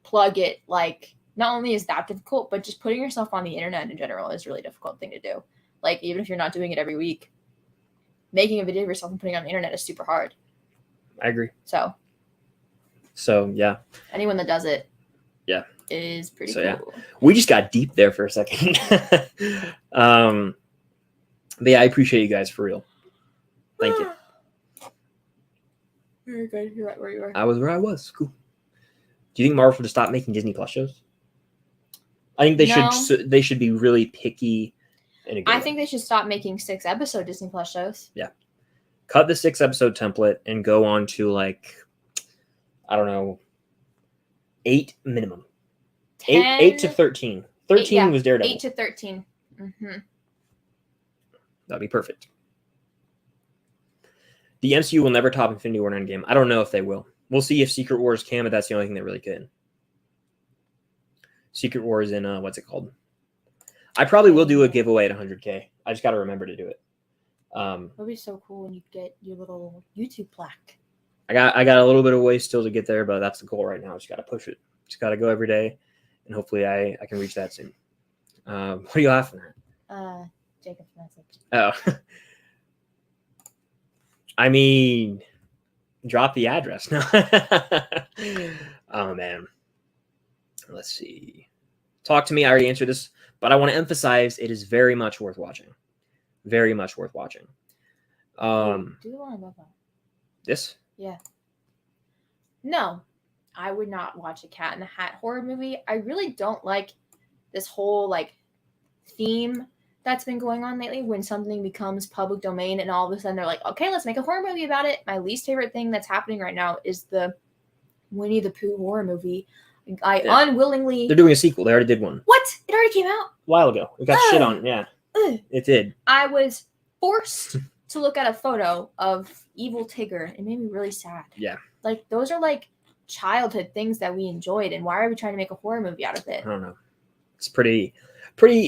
plug it. Like, not only is that difficult, but just putting yourself on the internet in general is a really difficult thing to do. Like, even if you're not doing it every week, making a video of yourself and putting it on the internet is super hard. I agree. So yeah. Anyone that does it, yeah, is pretty cool. Yeah. We just got deep there for a second. But yeah, I appreciate you guys for real. Thank you. Very good. You're right where you are. I was where I was. Cool. Do you think Marvel should stop making Disney Plus shows? I think they should be really picky. I think they should stop making 6-episode Disney Plus shows. Yeah. Cut the 6-episode template and go on to, like, I don't know, 8 minimum. 8 to 13. 13 was Daredevil. 8 to 13. Mm-hmm. That'd be perfect. The MCU will never top Infinity War and Endgame. I don't know if they will. We'll see if Secret Wars can, but that's the only thing that really could. Secret Wars in, what's it called? I probably will do a giveaway at 100K. I just got to remember to do it. That'd be so cool when you get your little YouTube plaque. I got a little bit of way still to get there, but that's the goal right now. I just got to push it. Just got to go every day, and hopefully I can reach that soon. What are you laughing at? Jacob's message. Oh. I mean, drop the address. No. Oh, man. Let's see. Talk to me. I already answered this, but I want to emphasize it is very much worth watching. Very much worth watching. Do you want to know that? This? Yeah. No, I would not watch a Cat in the Hat horror movie. I really don't like this whole, like, theme that's been going on lately when something becomes public domain and all of a sudden they're like, okay, let's make a horror movie about it. My least favorite thing that's happening right now is the Winnie the Pooh horror movie. Unwillingly... They're doing a sequel. They already did one. What? It already came out? A while ago. It got shit on. Yeah. It did. I was forced to look at a photo of Evil Tigger. It made me really sad. Yeah. Like, those are like childhood things that we enjoyed, and why are we trying to make a horror movie out of it? I don't know. It's pretty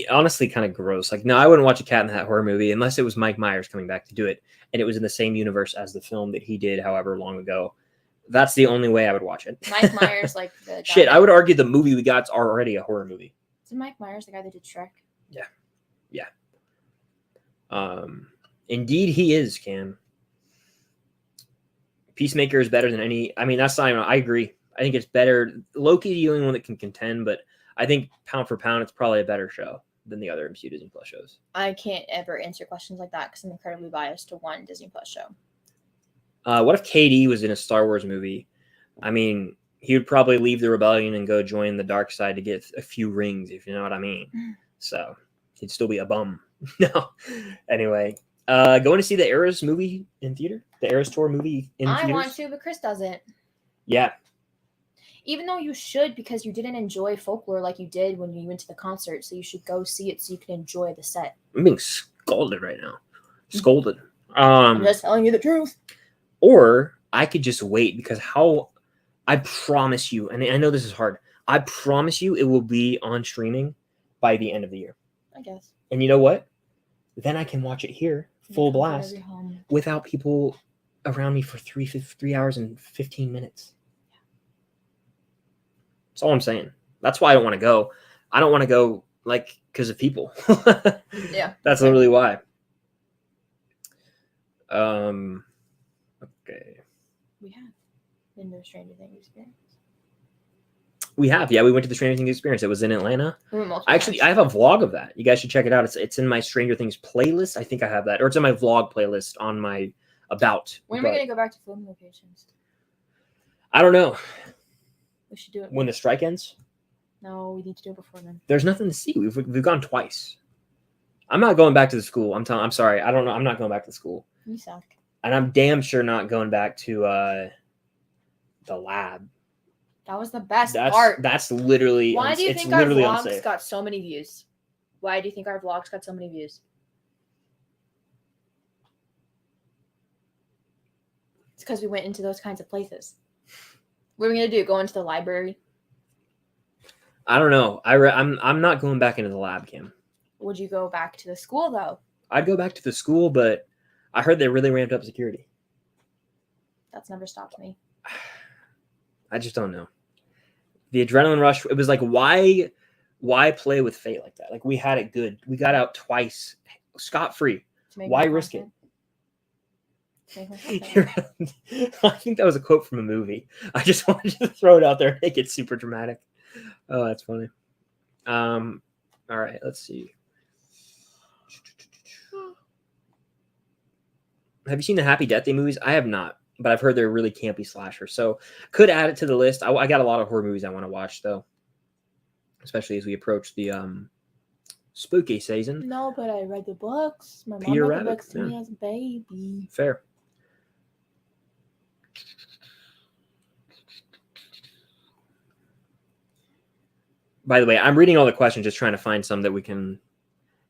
honestly kind of gross. Like, no, I wouldn't watch a Cat in the Hat horror movie unless it was Mike Myers coming back to do it, and it was in the same universe as the film that he did however long ago. That's the only way I would watch it. Mike Myers, like the guy shit, I would argue the movie we got's already a horror movie. Isn't Mike Myers the guy that did Shrek? Yeah. Indeed he is, Cam. Peacemaker is better than any... I mean, that's not even... I agree. I think it's better. Loki's the only one that can contend, but I think pound for pound, it's probably a better show than the other MCU Disney Plus shows. I can't ever answer questions like that because I'm incredibly biased to one Disney Plus show. What if KD was in a Star Wars movie? I mean, he would probably leave the rebellion and go join the dark side to get a few rings, if you know what I mean. So he'd still be a bum. No. Anyway, going to see the Eras movie in theater? The Eras Tour movie in theaters? I want to, but Chris doesn't. Yeah. Even though you should, because you didn't enjoy Folklore like you did when you went to the concert, so you should go see it so you can enjoy the set. I'm being scolded right now. Scolded. I'm just telling you the truth. Or I could just wait because I promise you, and I know this is hard, I promise you it will be on streaming by the end of the year. I guess. And you know what? then I can watch it here, full blast, without people around me for 3 hours and 15 minutes. That's all I'm saying. That's why I don't want to go. I don't want to go like because of people. Yeah, that's literally why. Okay. We have been to the Stranger Things experience. We have, yeah. We went to the Stranger Things experience. It was in Atlanta. Actually, times. I have a vlog of that. You guys should check it out. It's in my Stranger Things playlist. I think I have that, or it's in my vlog playlist on my about. When are we gonna go back to film locations? I don't know. We should do it when the strike ends. No, we need to do it before then. There's nothing to see. We've gone twice. I'm not going back to the school. I'm sorry. I don't know. I'm not going back to school. You suck. And I'm damn sure not going back to the lab. That was the best part. That's literally. Why do you think our vlogs got so many views? Why do you think our vlogs got so many views? It's because we went into those kinds of places. What are we gonna do? Go into the library? I don't know. I'm not going back into the lab, Kim. Would you go back to the school though? I'd go back to the school, but I heard they really ramped up security. That's never stopped me. I just don't know. The adrenaline rush. It was like, why play with fate like that? Like, we had it good. We got out twice, scot-free. Why risk it? I think that was a quote from a movie. I just wanted to throw it out there and make it super dramatic. Oh, that's funny. All right, let's see. Have you seen the Happy Death Day movies? I have not, but I've heard they're really campy slashers. So could add it to the list. I got a lot of horror movies I want to watch, though, especially as we approach the spooky season. No, but I read the books. My mom read the books to me as a baby. Fair. By the way, I'm reading all the questions, just trying to find some that we can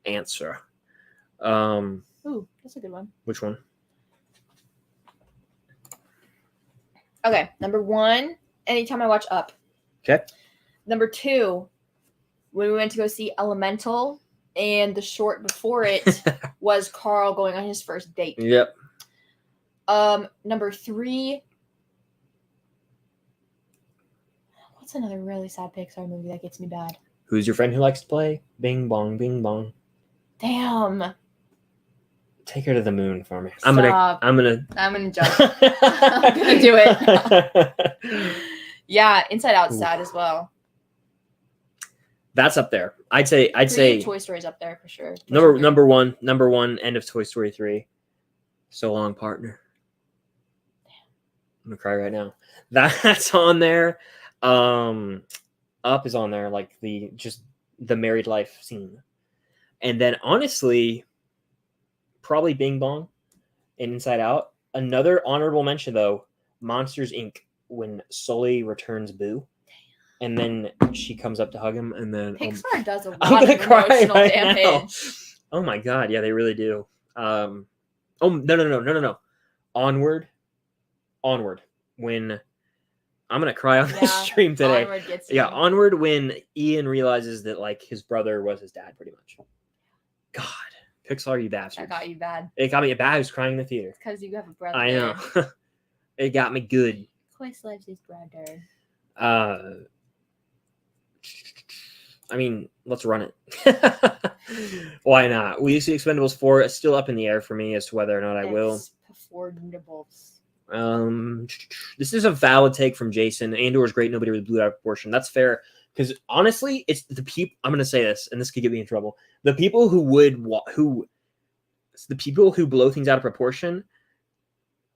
answer. Ooh, that's a good one. Which one? Okay, number 1, anytime I watch Up. Okay. Number 2, when we went to go see Elemental, and the short before it was Carl going on his first date. Yep. Number 3. What's another really sad Pixar movie that gets me bad? Who's your friend who likes to play? Bing bong, bing bong. Damn. Take her to the moon for me. Stop. I'm gonna jump. I'm gonna do it. Yeah, Inside Out's sad as well. That's up there. I'd say Toy Story's up there for sure. Number one. End of Toy Story 3. So long, partner. Damn. I'm gonna cry right now. That's on there. Up is on there, like the married life scene, and then honestly, probably Bing Bong and Inside Out. Another honorable mention though, Monsters Inc. when Sully returns Boo. And then she comes up to hug him, and then Pixar does a lot of emotional damage. Now. Oh my god, yeah, they really do. No. Onward. When I'm gonna cry on this stream today. Onward gets Onward when Ian realizes that like his brother was his dad, pretty much. God, Pixar, you bastards! That got you bad. It got me bad. I was crying in the theater. Because you have a brother. I know. It got me good. Quest loves his brother. I mean, let's run it. Why not? We see Expendables 4. It's still up in the air for me as to whether or not I will. Expendables. This is a valid take from Jason. Andor is great. Nobody really blew it out of proportion. That's fair. Because honestly, it's the people. I'm going to say this, and this could get me in trouble. The people who blow things out of proportion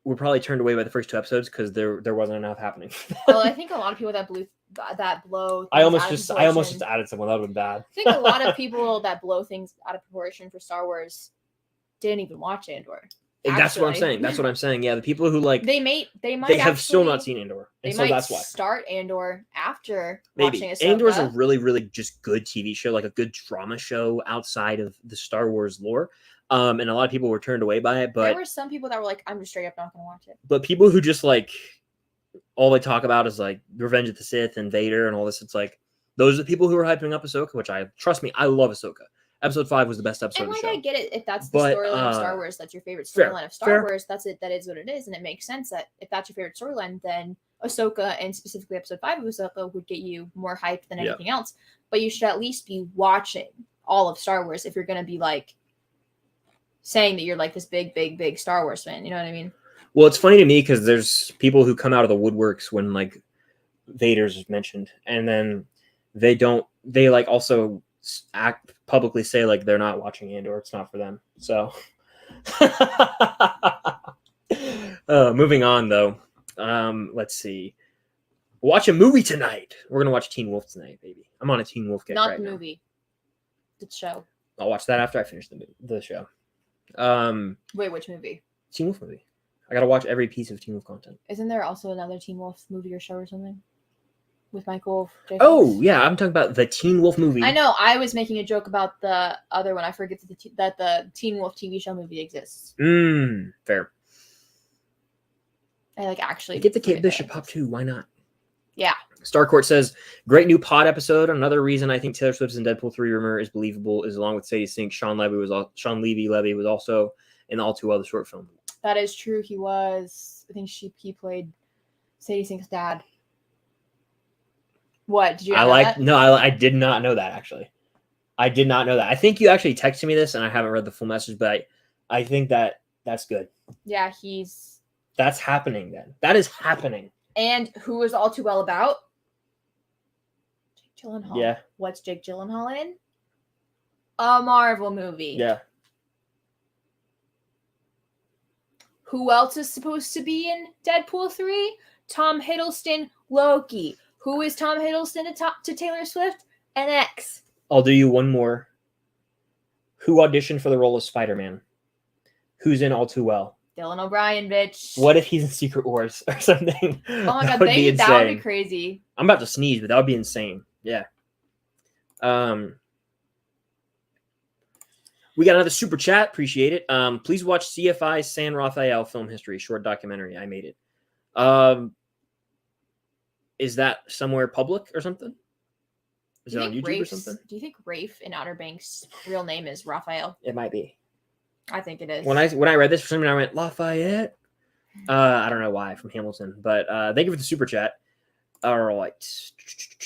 were probably turned away by the first 2 episodes because there wasn't enough happening. Well, I think a lot of people that blow. I almost just added someone. That would have been bad. I think a lot of people that blow things out of proportion for Star Wars didn't even watch Andor. That's what I'm saying. Yeah, the people who like they have still not seen Andor, and so that's why start Andor after maybe watching Ahsoka. Andor's a really, really just good TV show, like a good drama show outside of the Star Wars lore. And a lot of people were turned away by it, but there were some people that were like, "I'm just straight up not going to watch it." But people who just like all they talk about is like Revenge of the Sith and Vader and all this. It's like those are the people who are hyping up Ahsoka, which trust me, I love Ahsoka. Episode 5 was the best episode And of like the show. I get it, if that's the But, storyline of Star Wars, that's your favorite fair, storyline of Star fair. Wars. That's it. That is what it is, and it makes sense that if that's your favorite storyline, then Ahsoka and specifically Episode 5 of Ahsoka would get you more hyped than anything else. But you should at least be watching all of Star Wars if you're gonna be like saying that you're like this big Star Wars fan. You know what I mean? Well, it's funny to me because there's people who come out of the woodworks when like Vader's mentioned, and then they like also act publicly say like they're not watching Andor. It's not for them. So moving on though. Let's see. Watch a movie tonight. We're gonna watch Teen Wolf tonight, baby. I'm on a Teen Wolf kick Not right the now. movie. The show. I'll watch that after I finish the show. Wait, which movie? Teen Wolf movie. I gotta watch every piece of Teen Wolf content. Isn't there also another Teen Wolf movie or show or something? With Michael J. Oh, yeah, I'm talking about the Teen Wolf movie. I know, I was making a joke about the other one. I forget that the Teen Wolf TV show movie exists. Fair. I like actually Get the Kate Bishop up too, why not? Yeah. Starcourt says, great new pod episode. Another reason I think Taylor Swift's in Deadpool 3 rumor is believable is along with Sadie Sink, Sean Levy was also in All Too Well, the short film. That is true. He was. I think he played Sadie Sink's dad. What did you? I did not know that actually. I did not know that. I think you actually texted me this, and I haven't read the full message, but I think that's good. Yeah, that's happening then. That is happening. And who is All Too Well about? Jake Gyllenhaal. Yeah. What's Jake Gyllenhaal in? A Marvel movie. Yeah. Who else is supposed to be in Deadpool 3? Tom Hiddleston, Loki. Who is Tom Hiddleston to Taylor Swift? An ex. I'll do you one more. Who auditioned for the role of Spider-Man? Who's in All Too Well? Dylan O'Brien, bitch. What if he's in Secret Wars or something? Oh my god, that would be crazy. I'm about to sneeze, but that would be insane. Yeah. We got another super chat. Appreciate it. Please watch CFI San Rafael Film History, short documentary. I made it. Is that somewhere public or something? Is it on YouTube or something? Do you think Rafe in Outer Banks' real name is Raphael? It might be. I think it is. When I read this for some reason, I went Lafayette. I don't know why, from Hamilton, but thank you for the super chat. All right.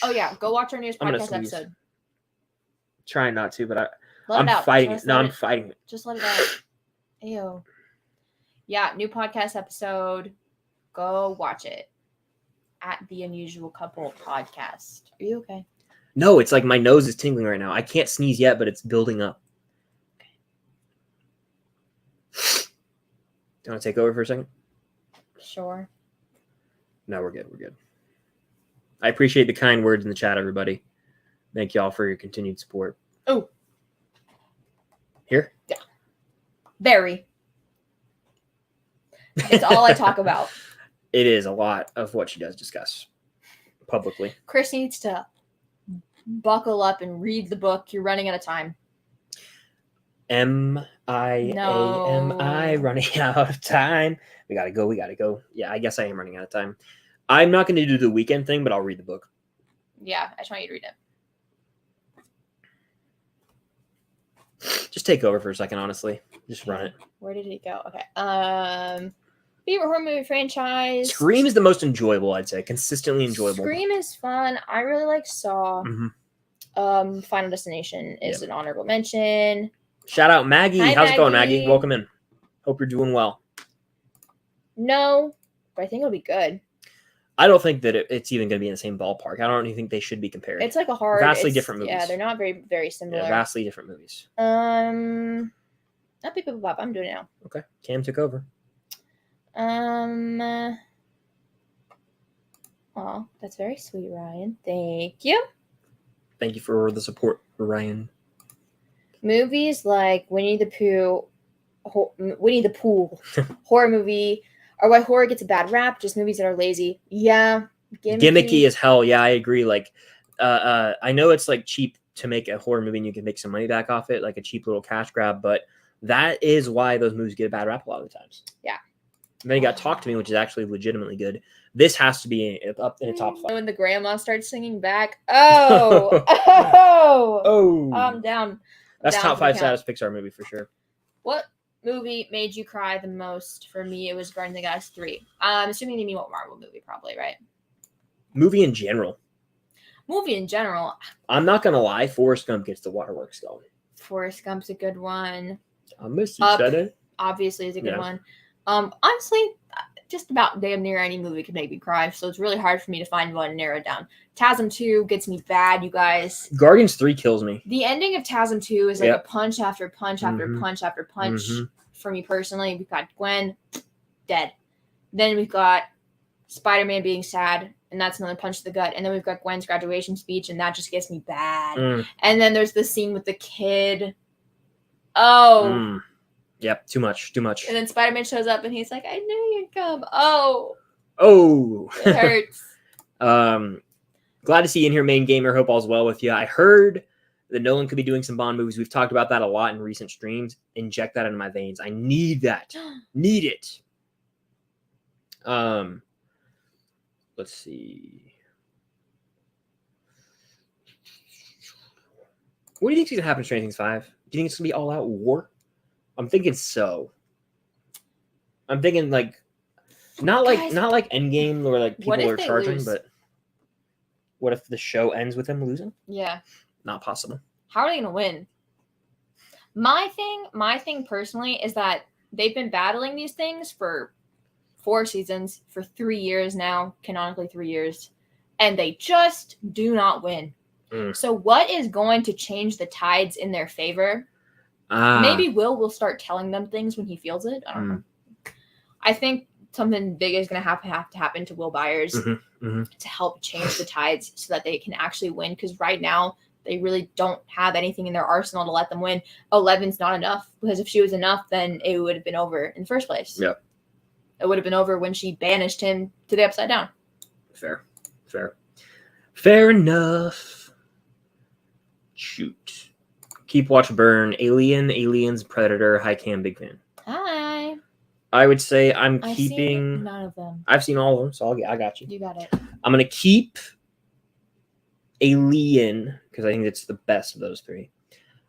Oh yeah, go watch our newest podcast episode. Trying not to, but I'm fighting it. No, I'm fighting it. Just let it out. Ew. Yeah, new podcast episode. Go watch it at The Unusual Couple Podcast. Are you okay? No, it's like my nose is tingling right now. I can't sneeze yet, but it's building up. Okay. Do you want to take over for a second? Sure. No, we're good. We're good. I appreciate the kind words in the chat, everybody. Thank y'all for your continued support. Oh. Here? Yeah. Very. It's all I talk about. It is a lot of what she does discuss publicly. Chris needs to buckle up and read the book. You're running out of time. Am I running out of time? We gotta go. Yeah, I guess I am running out of time. I'm not going to do the weekend thing, but I'll read the book. Yeah, I just want you to read it. Just take over for a second, honestly. Just run it. Where did it go? Okay. Favorite horror movie franchise? Scream is the most enjoyable, I'd say. Consistently enjoyable. Scream is fun. I really like Saw. Mm-hmm. Final Destination is an honorable mention. Shout out Maggie. Hi, How's it going, Maggie? Welcome in. Hope you're doing well. No, but I think it'll be good. I don't think that it's even going to be in the same ballpark. I don't even think they should be compared. It's like a hard, vastly different movies. Yeah, they're not very, very similar. Yeah, vastly different movies. Not People Pop. I'm doing it now. Okay, Cam took over. Oh, that's very sweet, Ryan. Thank you. Thank you for the support, Ryan. Movies like Winnie the Pooh, horror movie, or why horror gets a bad rap, just movies that are lazy. Yeah. Gimmicky as hell. Yeah, I agree. Like, I know it's like cheap to make a horror movie and you can make some money back off it, like a cheap little cash grab, but that is why those movies get a bad rap a lot of the times. Yeah. And then you got Talk to Me, which is actually legitimately good. This has to be up in the top 5. When the grandma starts singing back, oh, I'm down. That's Down top for the 5 count. saddest Pixar movie for sure. What movie made you cry the most? For me, it was Guardians of the Galaxy 3. I'm assuming you mean what Marvel movie, probably, right? Movie in general. Movie in general. I'm not gonna lie, Forrest Gump gets the waterworks going. Forrest Gump's a good one. I miss Up, you, obviously, is a good one. Honestly, just about damn near any movie could make me cry, so it's really hard for me to find one and narrow it down. TASM 2 gets me bad, you guys. Guardians 3 kills me. The ending of TASM 2 is like a punch after punch after punch after punch for me personally. We've got Gwen, dead. Then we've got Spider-Man being sad, and that's another punch to the gut. And then we've got Gwen's graduation speech, and that just gets me bad. And then there's the scene with the kid. Oh. Yep, too much. And then Spider-Man shows up, and he's like, I knew you'd come. Oh. It hurts. Glad to see you in here, Main Gamer. Hope all's well with you. I heard that Nolan could be doing some Bond movies. We've talked about that a lot in recent streams. Inject that into my veins. I need that. Need it. Let's see. What do you think is going to happen in Stranger Things 5? Do you think it's going to be all-out war? I'm thinking so. I'm thinking like not like Endgame where like people are charging, but what if the show ends with them losing? Yeah. Not possible. How are they gonna win? My thing personally is that they've been battling these things for 4 seasons, for 3 years now, canonically 3 years, and they just do not win. So what is going to change the tides in their favor? Maybe Will start telling them things when he feels it. I don't know. I think something big is going to have to happen to Will Byers to help change the tides so that they can actually win. Because right now, they really don't have anything in their arsenal to let them win. 11's not enough. Because if she was enough, then it would have been over in the first place. Yeah. It would have been over when she banished him to the Upside Down. Fair enough. Shoot. Keep watch burn. Aliens, Predator, High Cam, big fan. Hi. I would say I've seen none of them. I've seen all of them, so I got you. You got it. I'm gonna keep Alien because I think it's the best of those 3.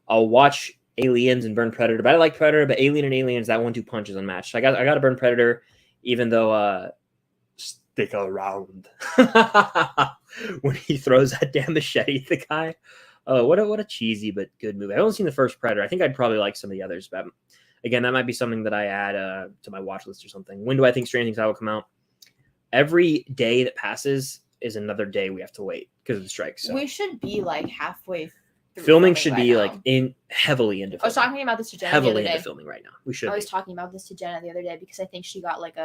I'll watch Aliens and burn Predator, but I like Predator. But Alien and Aliens, that 1-2 punch is unmatched. I got to burn Predator, even though stick around when he throws that damn machete at the guy. What a cheesy but good movie. I haven't seen the first Predator. I think I'd probably like some of the others, but again, that might be something that I add to my watch list or something. When do I think Stranger Things will come out? Every day that passes is another day we have to wait because of the strike. So we should be like halfway through. Filming should be like heavily into filming. I was talking about this to Jenna heavily the other day. Into filming right now. We should. I was talking about this to Jenna the other day because I think she got like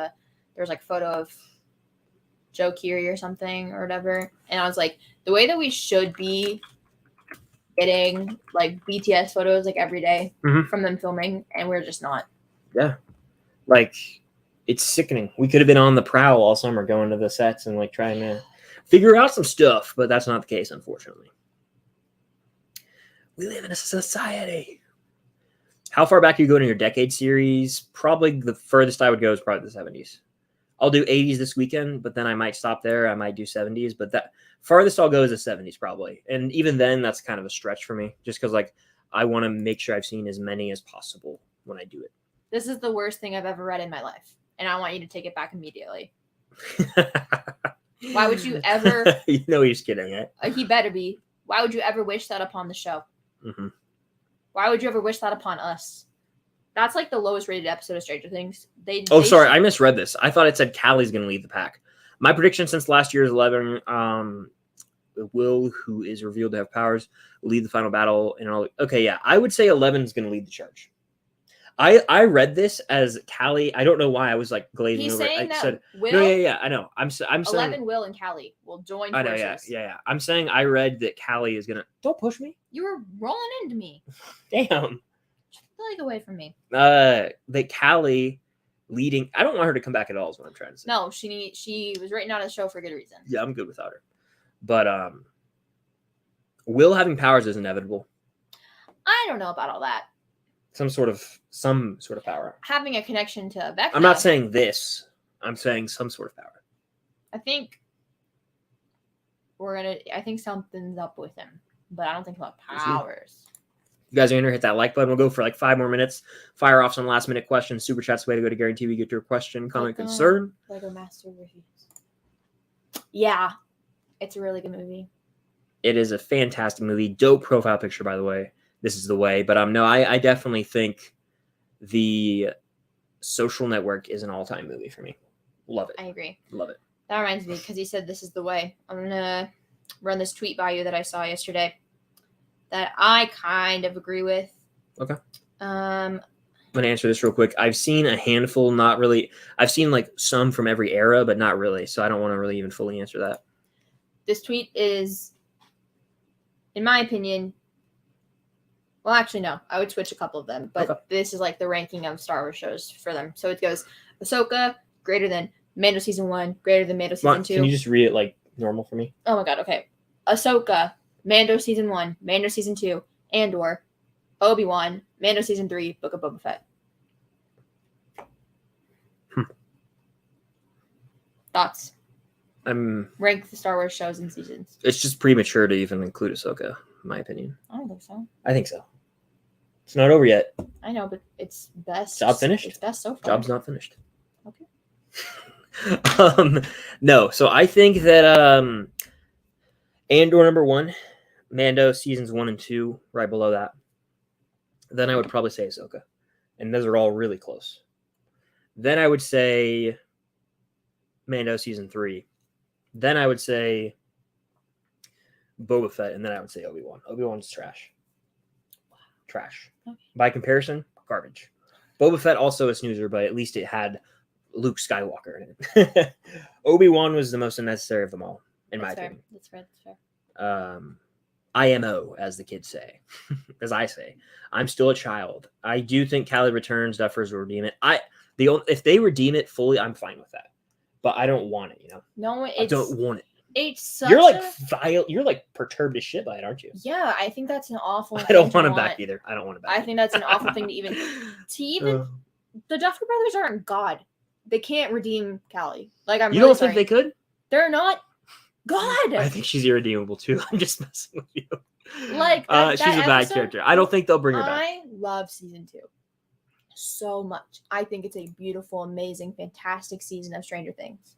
there's like a photo of Joe Keery or something or whatever, and I was like, the way that we should be getting like BTS photos like every day from them filming, and we're just not. Yeah, like it's sickening. We could have been on the prowl all summer, going to the sets and like trying to figure out some stuff, but that's not the case, unfortunately. We live in a society. How far back are you going in your decade series? Probably the furthest I would go is probably the 70s. I'll do 80s this weekend, but then I might stop there. I might do 70s, but that farthest I'll go is the 70s probably. And even then, that's kind of a stretch for me, just because like I want to make sure I've seen as many as possible when I do it. This is the worst thing I've ever read in my life, and I want you to take it back immediately. Why would you ever? You know he's kidding, right? He better be. Why would you ever wish that upon the show? Why would you ever wish that upon us? That's like the lowest rated episode of Stranger Things. Sorry, I misread this. I thought it said Callie's going to lead the pack. My prediction since last year's 11, Will, who is revealed to have powers, will lead the final battle. And I would say 11 is going to lead the charge. I read this as Callie. I don't know why I was like glazing over it. I said, Will, no, yeah, I know. I'm saying 11, Will, and Callie will join forces. I know, yeah. I'm saying I read that Callie is going to. Don't push me. You were rolling into me. Damn. Like away from me. That Callie leading. I don't want her to come back at all. Is what I'm trying to say. No, she was written out of the show for good reason. Yeah, I'm good without her. But Will having powers is inevitable. I don't know about all that. Some sort of power. Having a connection to Vecna. I'm not saying this. I'm saying some sort of power. I think something's up with him, but I don't think about powers. you guys are gonna hit that like button. We'll go for like 5 more minutes. Fire off some last minute questions. Super chat's the way to go to guarantee we get your question, comment, concern. Lego Master Reviews. Yeah, it's a really good movie. It is a fantastic movie. Dope profile picture, by the way. This is the way. But no, I definitely think The Social Network is an all-time movie for me. Love it. I agree. Love it. That reminds me, because he said this is the way. I'm gonna run this tweet by you that I saw yesterday that I kind of agree with. Okay. I'm gonna answer this real quick. I've seen a handful, not really. I've seen like some from every era, but not really. So I don't want to really even fully answer that. This tweet is, in my opinion, well, actually, no. I would switch a couple of them, but This is like the ranking of Star Wars shows for them. So it goes Ahsoka greater than Mando season 1, greater than Mando season 2. Can you just read it like normal for me? Oh my god, okay. Ahsoka, Mando season 1, Mando season 2, Andor, Obi-Wan, Mando season 3, Book of Boba Fett. Thoughts? Rank the Star Wars shows and seasons. It's just premature to even include Ahsoka, in my opinion. I don't think so. I think so. It's not over yet. I know, but it's best. Job finished? It's best so far. Job's not finished. Okay. No, so I think that Andor number 1, Mando seasons 1 and 2, right below that. Then I would probably say Ahsoka. And those are all really close. Then I would say Mando season 3. Then I would say Boba Fett, and then I would say Obi-Wan. Obi-Wan's trash. Trash. Okay. By comparison, garbage. Boba Fett also a snoozer, but at least it had Luke Skywalker in it. Obi-Wan was the most unnecessary of them all, in my opinion. That's fair. IMO, as the kids say. As I say. I'm still a child. I do think Callie returns, Duffers will redeem it. If they redeem it fully, I'm fine with that. But I don't want it, you know? No, I don't want it. It's such You're like vile. You're like perturbed as shit by it, aren't you? Yeah, I think that's an awful I don't want him back either. I don't want him back. I think that's an awful thing to even the Duffer Brothers aren't God. They can't redeem Callie. Like You don't think they could? They're not God. I think she's irredeemable too. I'm just messing with you. Like she's a bad character. I don't think they'll bring her back. I love season 2 so much. I think it's a beautiful, amazing, fantastic season of Stranger Things.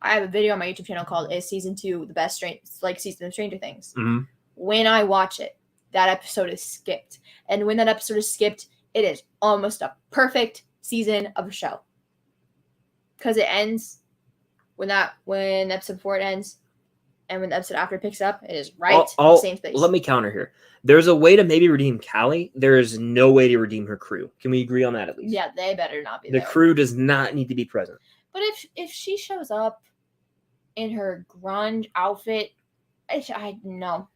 I have a video on my YouTube channel called "Is Season 2 the best season of Stranger Things?" Mm-hmm. When I watch it, that episode is skipped, and when that episode is skipped, it is almost a perfect season of a show because it ends when episode 4 ends, and when the episode after picks up, it is right in the same place. Let me counter here. There's a way to maybe redeem Callie. There is no way to redeem her crew. Can we agree on that at least? Yeah, they better not be there. The crew does not need to be present. But if she shows up in her grunge outfit, I no.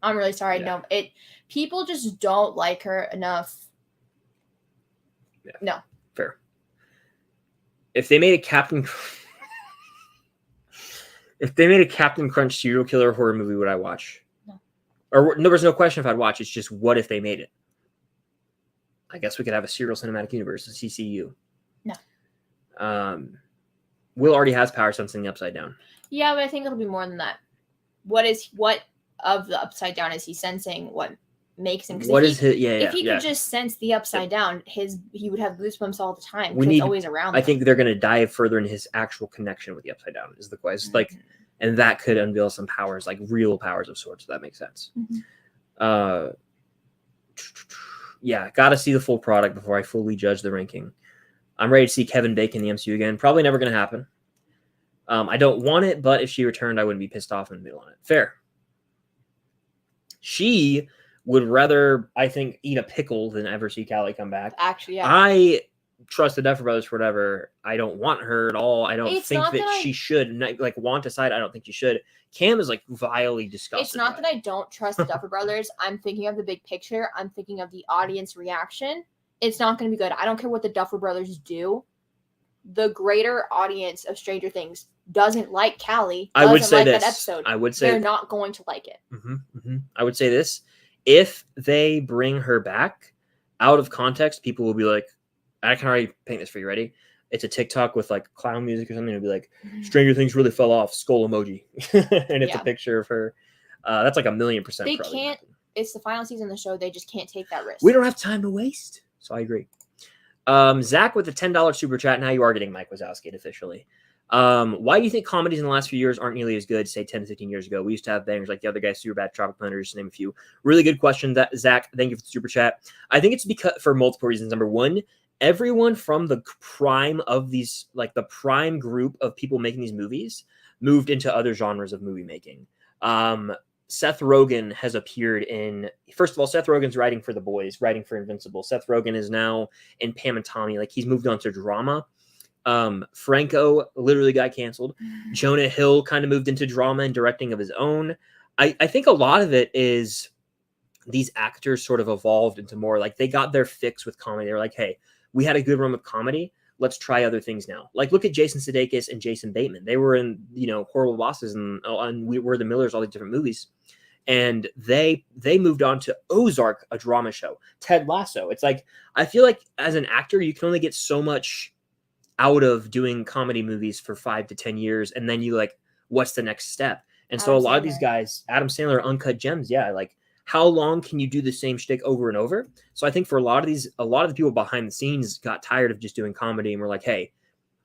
I'm really sorry. Yeah. No, people just don't like her enough. Yeah. No. Fair. If they made a Captain Crunch serial killer horror movie, would I watch? No. Or there was no question if I'd watch. It's just what if they made it? I guess we could have a serial cinematic universe, a CCU. No. Will already has power sensing the Upside Down. Yeah, but I think it'll be more than that. What of the Upside Down is he sensing? What makes him? If he could just sense the Upside Down, he would have goosebumps all the time. It's always around. I think they're going to dive further in his actual connection with the Upside Down. Is the question and that could unveil some powers, like real powers of sorts. If that makes sense. Mm-hmm. Got to see the full product before I fully judge the ranking. I'm ready to see Kevin Bacon in the MCU again. Probably never going to happen. I don't want it, but if she returned, I wouldn't be pissed off in the middle on it. Fair. She would rather, I think, eat a pickle than ever see Callie come back. Actually, yeah. I trust the Duffer Brothers for whatever. I don't want her at all. I don't think that she should. Like, want aside, I don't think she should. Cam is, like, vilely disgusted. It's not that I don't trust the Duffer Brothers. I'm thinking of the big picture. I'm thinking of the audience reaction. It's not going to be good. I don't care what the Duffer Brothers do. The greater audience of Stranger Things doesn't like Callie. I would say that episode. I would say they're not going to like it. Mm-hmm, mm-hmm. I would say this: if they bring her back out of context, people will be like, "I can already paint this for you. Ready? It's a TikTok with like clown music or something. It'll be like, Stranger Things really fell off. Skull emoji, and it's a picture of her. That's like 1,000,000%. They can't. it's the final season of the show. They just can't take that risk. We don't have time to waste. So I agree. Zach with a $10 super chat. Now you are getting Mike Wazowski officially. Why do you think comedies in the last few years aren't nearly as good, say 10, 15 years ago? We used to have bangers like The Other Guy, Superbad, Tropic Thunder, just to name a few. Really good question, Zach. Thank you for the super chat. I think it's because for multiple reasons. Number one, everyone from the prime of these, like the prime group of people making these movies, moved into other genres of movie making. Seth Rogen has appeared in, first of all, Seth Rogen's writing for The Boys, writing for Invincible. Seth Rogen is now in Pam and Tommy. Like, he's moved on to drama. Franco literally got canceled. Jonah Hill kind of moved into drama and directing of his own. I think a lot of it is these actors sort of evolved into more like they got their fix with comedy. They were like, hey, we had a good run with comedy. Let's try other things now. Like, look at Jason Sudeikis and Jason Bateman. They were in, Horrible Bosses and We Were the Millers, all these different movies. And they moved on to Ozark, a drama show. Ted Lasso. It's like, I feel like as an actor, you can only get so much out of doing comedy movies for 5 to 10 years. And then you like, what's the next step? And so a lot of these guys, Adam Sandler, Uncut Gems. Yeah. Like, how long can you do the same shtick over and over? So I think for a lot of the people behind the scenes got tired of just doing comedy and were like, hey,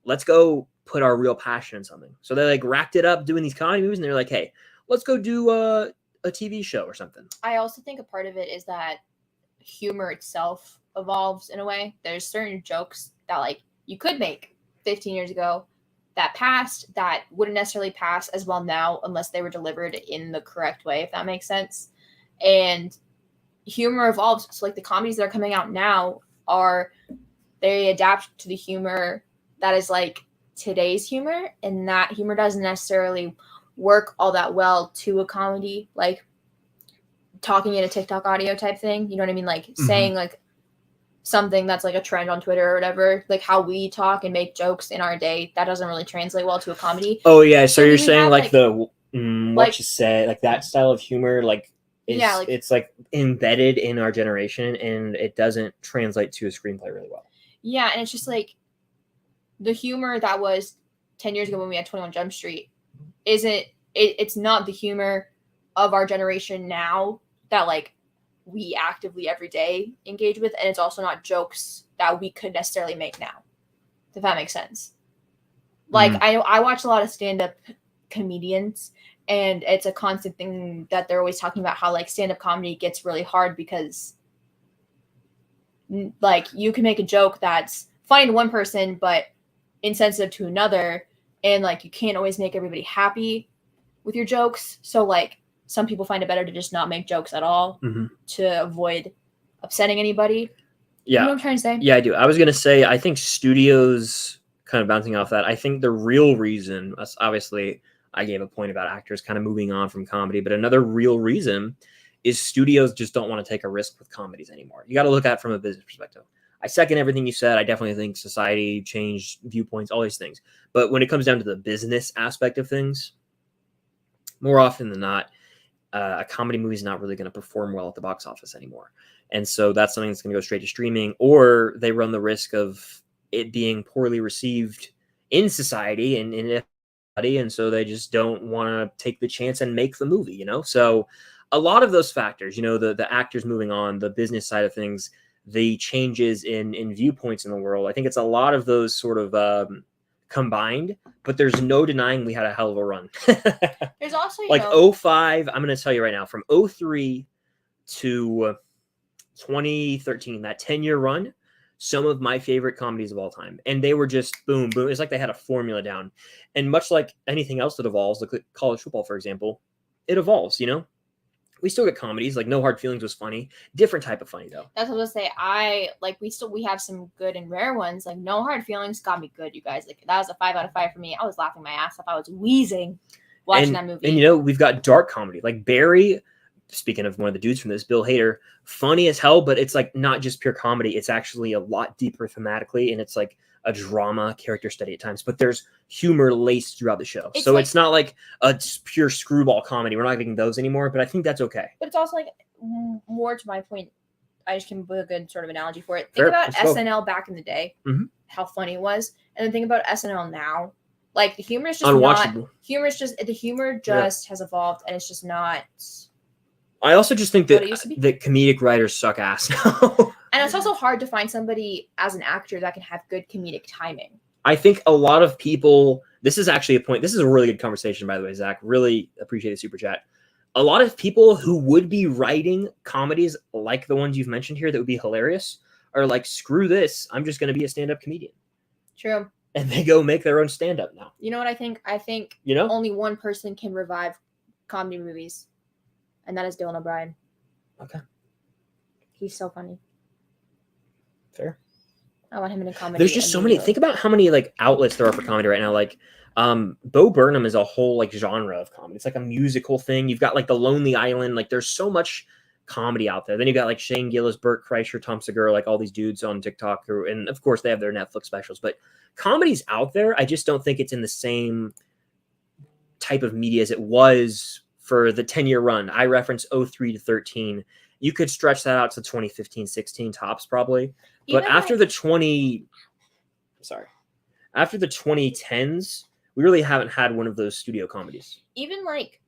let's go put our real passion in something. So they like racked it up doing these comedy movies and they're like, hey, let's go do a TV show or something. I also think a part of it is that humor itself evolves in a way. There's certain jokes that like you could make 15 years ago that passed that wouldn't necessarily pass as well now unless they were delivered in the correct way, if that makes sense. And humor evolves. So like the comedies that are coming out now they adapt to the humor that is like today's humor, and that humor doesn't necessarily work all that well to a comedy, like talking in a TikTok audio type thing. You know what I mean? Like saying like something that's like a trend on Twitter or whatever, like how we talk and make jokes in our day, that doesn't really translate well to a comedy. Oh yeah. So you're saying like the, what you say, like that style of humor, like, it's like embedded in our generation and it doesn't translate to a screenplay really well. Yeah. And it's just like the humor that was 10 years ago when we had 21 Jump Street it's not the humor of our generation now that like we actively every day engage with, and it's also not jokes that we could necessarily make now, if that makes sense. Like I watch a lot of stand-up comedians, and it's a constant thing that they're always talking about how like stand-up comedy gets really hard because like you can make a joke that's funny to one person but insensitive to another, and like you can't always make everybody happy with your jokes. So like some people find it better to just not make jokes at all to avoid upsetting anybody. Yeah. You know what I'm trying to say? Yeah, I do. I was going to say, I think studios, kind of bouncing off that, I think the real reason, obviously I gave a point about actors kind of moving on from comedy, but another real reason is studios just don't want to take a risk with comedies anymore. You got to look at it from a business perspective. I second everything you said. I definitely think society changed viewpoints, all these things. But when it comes down to the business aspect of things, more often than not, a comedy movie is not really going to perform well at the box office anymore. And so that's something that's going to go straight to streaming, or they run the risk of it being poorly received in society and in everybody. And so they just don't want to take the chance and make the movie, So a lot of those factors, the actors moving on, the business side of things, the changes in viewpoints in the world, I think it's a lot of those sort of combined, but there's no denying we had a hell of a run. There's also like 05, I'm going to tell you right now, from 03 to 2013, that 10-year run, some of my favorite comedies of all time. And they were just boom, boom. It's like they had a formula down. And much like anything else that evolves, like college football, for example, it evolves, We still get comedies, like No Hard Feelings was funny. Different type of funny, though. That's what I was going to say. We have some good and rare ones. Like No Hard Feelings got me good, you guys. Like that was a 5 out of 5 for me. I was laughing my ass off. I was wheezing watching that movie. And we've got dark comedy. Like Barry, speaking of one of the dudes from this, Bill Hader, funny as hell, but it's like not just pure comedy. It's actually a lot deeper thematically, and it's like a drama character study at times, but there's humor laced throughout the show. It's not like a pure screwball comedy. We're not getting those anymore, but I think that's okay. But it's also like more to my point. I just came up with a good sort of analogy for it. Think about SNL back in the day, how funny it was. And then think about SNL now. Like the humor is just unwatchable. The humor just has evolved, and it's just not I also just think that comedic writers suck ass now. And it's also hard to find somebody as an actor that can have good comedic timing. I think a lot of people, this is actually a point, this is a really good conversation, by the way, Zach. Really appreciate the super chat. A lot of people who would be writing comedies like the ones you've mentioned here that would be hilarious are like, screw this, I'm just going to be a stand-up comedian. True. And they go make their own stand-up now. You know what I think? I think only one person can revive comedy movies, and that is Dylan O'Brien. Okay. He's so funny. Fair. I want him in a comedy. There's just so many. Think about how many like outlets there are for comedy right now. Like, Bo Burnham is a whole like genre of comedy. It's like a musical thing. You've got like The Lonely Island. Like, there's so much comedy out there. Then you got like Shane Gillis, Burt Kreischer, Tom Segura, like all these dudes on TikTok, and of course they have their Netflix specials. But comedy's out there. I just don't think it's in the same type of media as it was for the 10-year run. I reference 03 to 13. You could stretch that out to 2015, 16 tops probably. But after the 2010s, we really haven't had one of those studio comedies. Even like,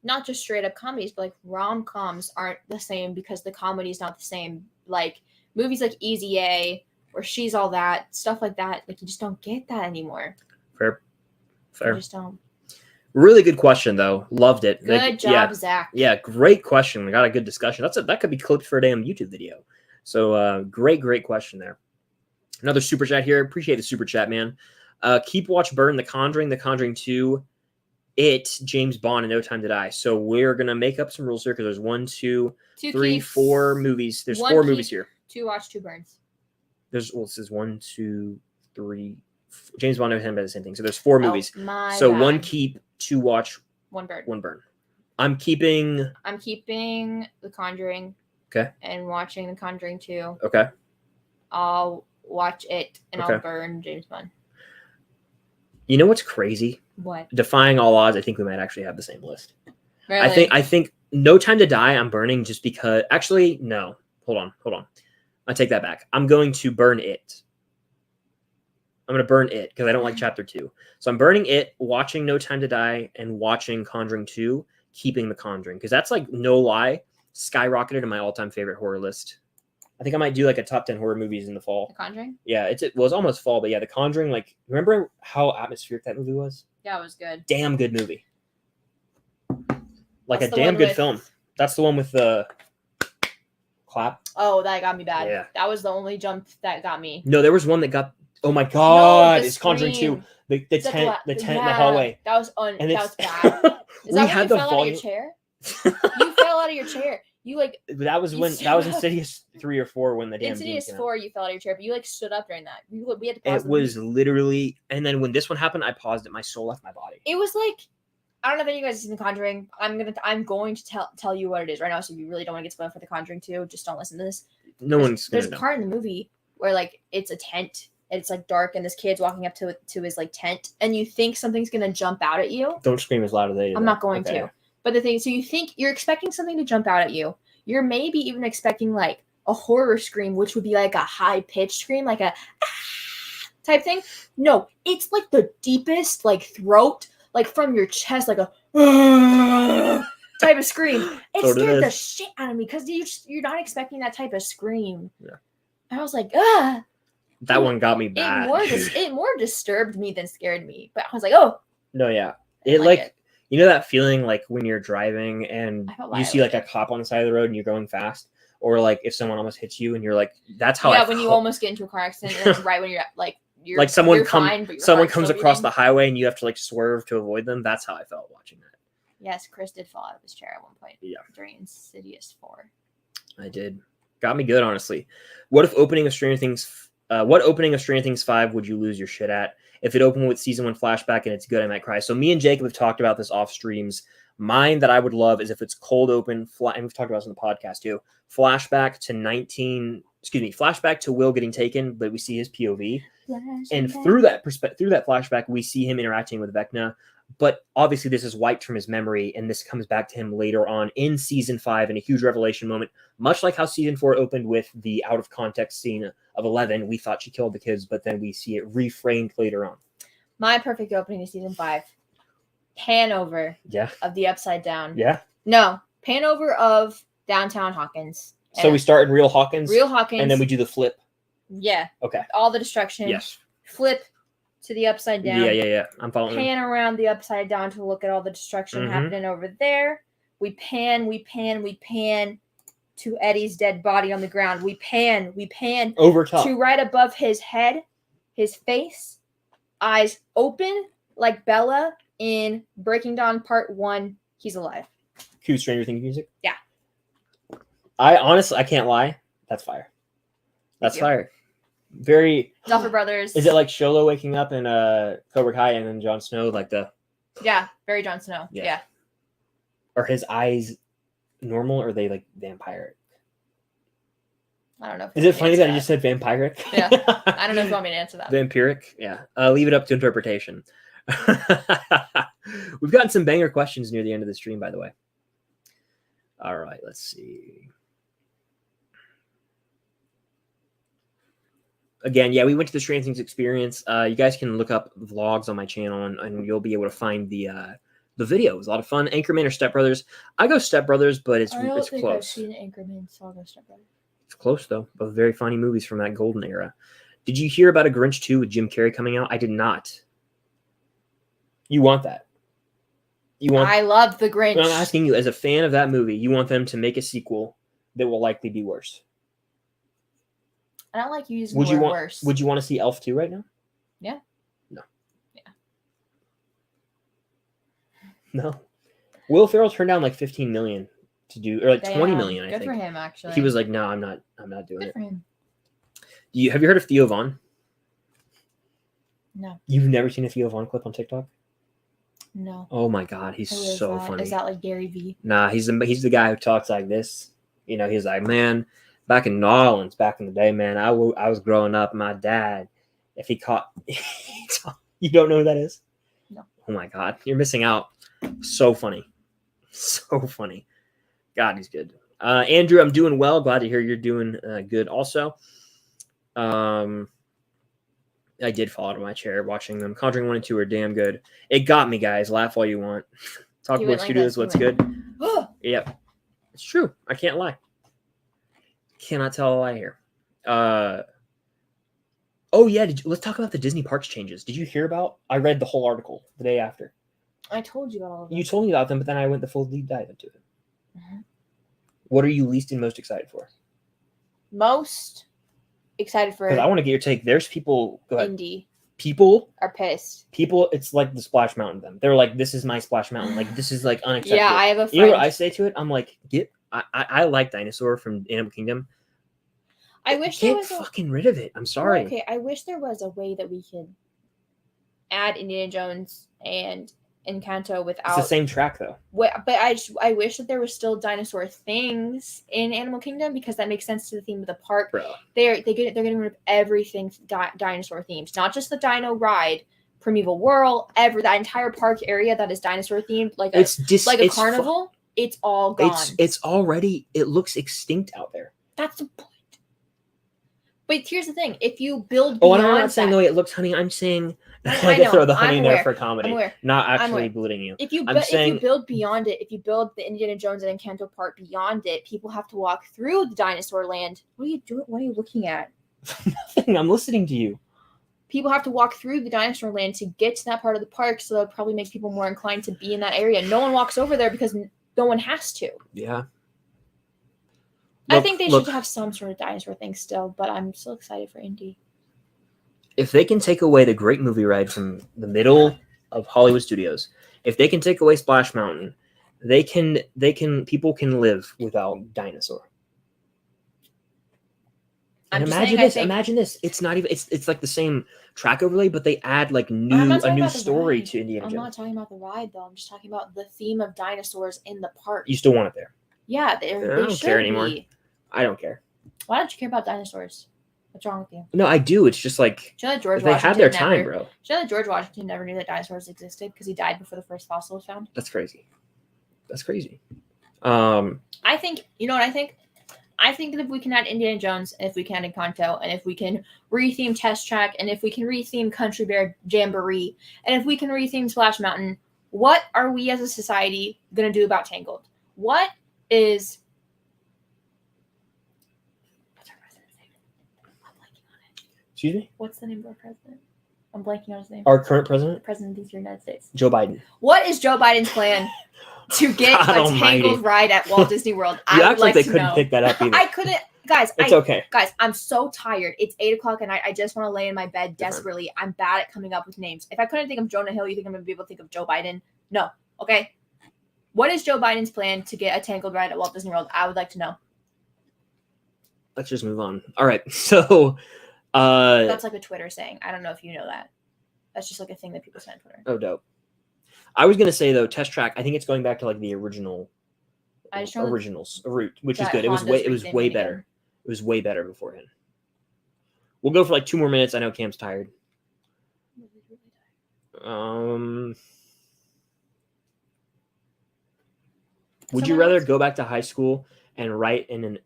not just straight up comedies, but like rom-coms aren't the same because the comedy's not the same. Like movies like Easy A or She's All That, stuff like that. Like, you just don't get that anymore. Fair. You just don't. Really good question, though. Loved it. Good job, Zach. Yeah, great question. We got a good discussion. That could be clipped for a damn YouTube video. So great question there. Another super chat here. Appreciate the super chat, man. Keep Watch Burn, The Conjuring 2, It, James Bond, and No Time to Die. So we're gonna make up some rules here because there's 1, 2, 3, 4 movies. There's 4 movies here. 2 watch, 2 burns. This is 1, 2, 3. James Bond, No Time to Die, the same thing. So there's 4 movies. So 1 keep, 2 watch, 1 burn. 1 burn. I'm keeping The Conjuring. Okay. And watching The Conjuring 2. Okay. I'll watch It and I'll burn James Bond. You know what's crazy? What? Defying all odds, I think we might actually have the same list. Really? I think No Time to Die I'm burning just because actually no. Hold on. I take that back. I'm going to burn It. I'm going to burn It because I don't like chapter 2. So I'm burning It, watching No Time to Die, and watching Conjuring 2, keeping The Conjuring. Because that's like, no lie, skyrocketed in my all-time favorite horror list. I think I might do like a top 10 horror movies in the fall. The Conjuring? Yeah, it's almost fall, but yeah, The Conjuring, like, remember how atmospheric that movie was? Yeah, it was good. Damn good movie. Like a damn good film. That's the one with the clap. Oh, that got me bad. Yeah. That was the only jump that got me. No, there was one that got, oh my God, it's scream. Conjuring 2. The tent in the hallway. That was bad. Is that when you fell out of your chair? You fell out of your chair. You like that was Insidious 3 or 4 when the damn Insidious 4 you fell out of your chair, but you like stood up during that. We had to pause. It was literally, and then when this one happened, I paused it. My soul left my body. It was like, I don't know if any of you guys have seen The Conjuring. I'm going to tell you what it is right now. So if you really don't want to get spoiled for The Conjuring 2, just don't listen to this. There's a part in the movie where like it's a tent. And it's like dark, and this kid's walking up to his like tent, and you think something's gonna jump out at you. Don't scream as loud as they do. I'm not going to. But the thing, so you think you're expecting something to jump out at you. You're maybe even expecting like a horror scream, which would be like a high pitched scream, like a type thing. No, it's like the deepest like throat, like from your chest, like a type of scream. It scared the shit out of me because you're not expecting that type of scream. Yeah. And I was like, ah. That one got me bad. It more disturbed me than scared me. But I was like, oh. No, yeah. It like you know that feeling like when you're driving and you see like a cop on the side of the road and you're going fast, or like if someone almost hits you and you're like, that's how. Yeah, when you almost get into a car accident, and right when you're like someone comes across the highway and you have to like swerve to avoid them. That's how I felt watching that. Yes, Chris did fall out of his chair at one point. Yeah. During Insidious 4. I did. Got me good, honestly. What opening of Stranger Things 5 would you lose your shit at? If it opened with season 1 flashback and it's good, I might cry. So me and Jacob have talked about this off streams. Mine that I would love is if it's cold open, and we've talked about this on the podcast too. Flashback to Will getting taken, but we see his POV, and through that flashback, we see him interacting with Vecna. But obviously, this is wiped from his memory, and this comes back to him later on in season 5 in a huge revelation moment, much like how season 4 opened with the out of context scene of 11. We thought she killed the kids, but then we see it reframed later on. My perfect opening of season 5. Pan over. Yeah. Of the Upside Down. Yeah. No. pan over of downtown Hawkins. So we start in real Hawkins, and then we do the flip. Yeah. Okay. All the destruction. Yes. Flip to the upside down. Yeah. I'm following. Pan around the upside down to look at all the destruction happening over there. We pan to Eddie's dead body on the ground. We pan over top to right above his head, his face, eyes open like Bella in Breaking Dawn Part 1. He's alive. Cue Stranger Things music. Yeah. I honestly, I can't lie. That's fire. That's fire. Very. Duffer Brothers. Is it like Sholo waking up in Cobra Kai and then Jon Snow like the? Yeah, very Jon Snow. Yeah. Are his eyes normal or are they like vampiric? I don't know. Is it funny that I just said vampiric? Yeah. I don't know if you want me to answer that. Vampiric? Yeah. Leave it up to interpretation. We've gotten some banger questions near the end of the stream, by the way. All right, let's see. Again, yeah, we went to the Stranger Things experience. You guys can look up vlogs on my channel, and you'll be able to find the video. It was a lot of fun. Anchorman or Step Brothers? I go Step Brothers, but it's close. I've seen Anchorman, so I'll go Step Brothers. It's close though. Both very funny movies from that golden era. Did you hear about A Grinch 2 with Jim Carrey coming out? I did not. You want that? I love The Grinch. I'm asking you, as a fan of that movie, you want them to make a sequel that will likely be worse. I don't like using the word worse. Would you want to see Elf 2 right now? Yeah. No. Yeah. No. Will Ferrell turned down like 15 million to do, or like 20 million, I think. Good for him, actually. He was like, no, I'm not doing it. Good for him. Have you heard of Theo Von? No. You've never seen a Theo Von clip on TikTok? No. Oh my God, he's so funny. Is that like Gary Vee? Nah, he's the guy who talks like this. You know, he's like, man, back in New Orleans, back in the day, man, I was growing up. My dad, if he caught, you don't know who that is? No. Oh my God, you're missing out. So funny, so funny. God, he's good. Andrew, I'm doing well. Glad to hear you're doing good. Also, I did fall out of my chair watching them. Conjuring 1 and 2 are damn good. It got me, guys. Laugh all you want. Talk about studios. What's good? Yep, it's true. I can't lie. Cannot tell a lie here. Oh yeah, let's talk about the Disney parks changes. Did you hear about? I read the whole article the day after. I told you about all of them. You told me about them, but then I went the full deep dive into it. What are you least and most excited for? Most excited for? Because I want to get your take. There's people. Go ahead. Indie. People are pissed. People, it's like the Splash Mountain. Them. They're like, this is my Splash Mountain. Like this is like unacceptable. Yeah, I have a friend. You know what I say to it? I'm like, I like Dinosaur from Animal Kingdom. I wish there was fucking rid of it. I'm sorry. Okay, I wish there was a way that we could add Indiana Jones and Encanto without. It's the same track though. But I wish that there was still dinosaur things in Animal Kingdom because that makes sense to the theme of the park. Bro. They're getting rid of everything dinosaur themed, not just the Dino Ride, Primeval Whirl, that entire park area that is dinosaur themed, like a carnival. It's all gone. It's already. It looks extinct out there. That's the point. But here's the thing: if you build beyond I'm not saying the way it looks, honey. I'm saying I know, throw the honey in there for comedy. I'm aware. Not actually belittling you. If you build beyond it, if you build the Indiana Jones and Encanto part beyond it, people have to walk through the dinosaur land. What are you doing? What are you looking at? Nothing. I'm listening to you. People have to walk through the dinosaur land to get to that part of the park, so that'll probably make people more inclined to be in that area. No one walks over there because no one has to. Yeah. I think they should have some sort of dinosaur thing still, but I'm still excited for Indy. If they can take away the great movie ride from the middle of Hollywood studios, if they can take away Splash Mountain, people can live without dinosaur. And imagine this. It's not even it's like the same track overlay, but they add like a new story to Indiana Jones. I'm not talking about the ride though. I'm just talking about the theme of dinosaurs in the park. You still want it there? Yeah, they don't care anymore. I don't care. Why don't you care about dinosaurs? What's wrong with you? No, I do. It's just like they had their time, bro. Do you know that George Washington never knew that dinosaurs existed because he died before the first fossil was found? That's crazy. I think, you know what I think? I think that if we can add Indiana Jones, and if we can add Encanto, and if we can retheme Test Track, and if we can retheme Country Bear Jamboree, and if we can retheme Splash Mountain, what are we as a society going to do about Tangled? What is what's our president's name? I'm blanking on it. Excuse me? What's the name of our president? I'm blanking on his name. Our current president? The president of the United States. Joe Biden. What is Joe Biden's plan to get God a almighty. Tangled ride at Walt Disney World? You I act would like like they to couldn't know. pick that up either. I couldn't, guys. It's okay. Guys, I'm so tired. It's 8:00 at night. I just want to lay in my bed desperately. I'm bad at coming up with names. If I couldn't think of Jonah Hill, you think I'm gonna be able to think of Joe Biden? No. Okay. What is Joe Biden's plan to get a Tangled ride at Walt Disney World? I would like to know. Let's just move on. All right. So That's like a Twitter saying. I don't know if you know that. That's just like a thing that people say on Twitter. oh, dope. I was gonna say though, Test Track. I think it's going back to like the originals route, which is good. It was way better. Again. It was way better beforehand. We'll go for like 2 more minutes. I know Cam's tired. Would you rather go back to high school and write an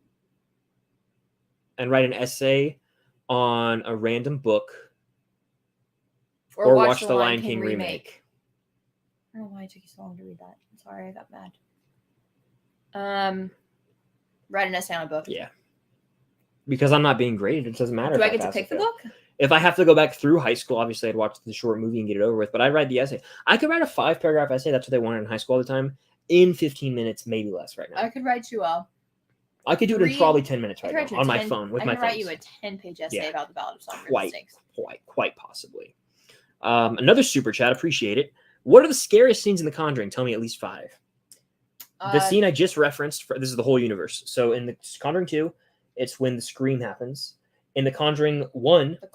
essay on a random book, or watch the Lion King remake? I don't know why it took you so long to read that. I'm sorry, I got mad. Write an essay on a book. Yeah. Because I'm not being graded. It doesn't matter. Do I get to pick the book? If I have to go back through high school, obviously I'd watch the short movie and get it over with. But I'd write the essay. I could write a 5-paragraph essay. That's what they wanted in high school all the time. In 15 minutes, maybe less right now. I could write you a... I could do it in probably 10 minutes right now on my phone with my phone. I could write you a 10-page essay about the Ballad of Songbirds and Snakes. Quite possibly. Another super chat. Appreciate it. What are the scariest scenes in The Conjuring? Tell me at least 5. The scene I just referenced, this is the whole universe. So in The Conjuring 2, it's when the scream happens. In The Conjuring 1, the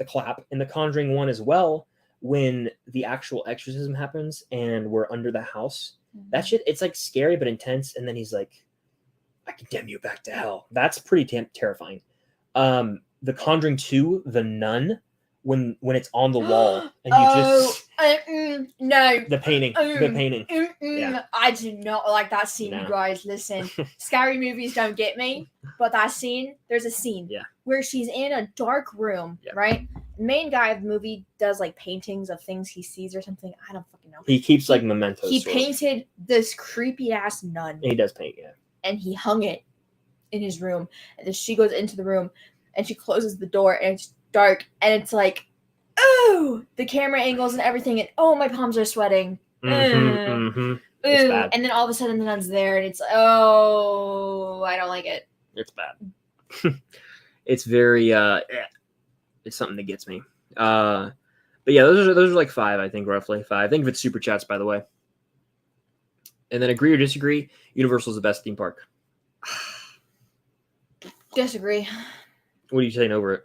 clap. In The Conjuring 1 as well, when the actual exorcism happens and we're under the house. Mm-hmm. That shit, it's like scary but intense. And then he's like, I condemn you back to hell. That's pretty terrifying. The Conjuring 2, The Nun, when it's on the wall and you no, the painting. Yeah. I do not like that scene, you guys. Listen, scary movies don't get me, but that scene, there's a scene where she's in a dark room, right? The main guy of the movie does like paintings of things he sees or something. I don't fucking know. He keeps like mementos. He painted this creepy ass nun. He does paint, and he hung it in his room. And then she goes into the room and she closes the door and it's dark and it's like, oh, the camera angles and everything, and oh, my palms are sweating. It's bad. And then all of a sudden the nun's there and it's oh, I don't like it. It's bad. It's very it's something that gets me. But yeah, those are like 5, I think, roughly 5. Think of it super chats, by the way. And then agree or disagree, Universal's the best theme park. Disagree. What are you saying over it?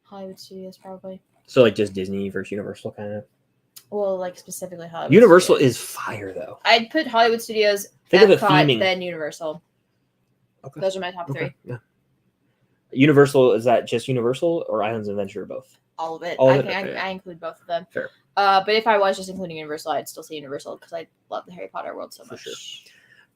Hollywood Studios, probably. So like just Disney versus Universal, kind of. Well, like specifically Hollywood. Universal Studios. is fire, though. I'd put Hollywood Studios, think of the Epcot, theming. Then Universal. Okay. Those are my top 3. Yeah. Universal, is that just Universal or Islands of Adventure or both? All of it. Okay. I include both of them. Fair. But if I was just including Universal, I'd still say Universal because I love the Harry Potter world so much.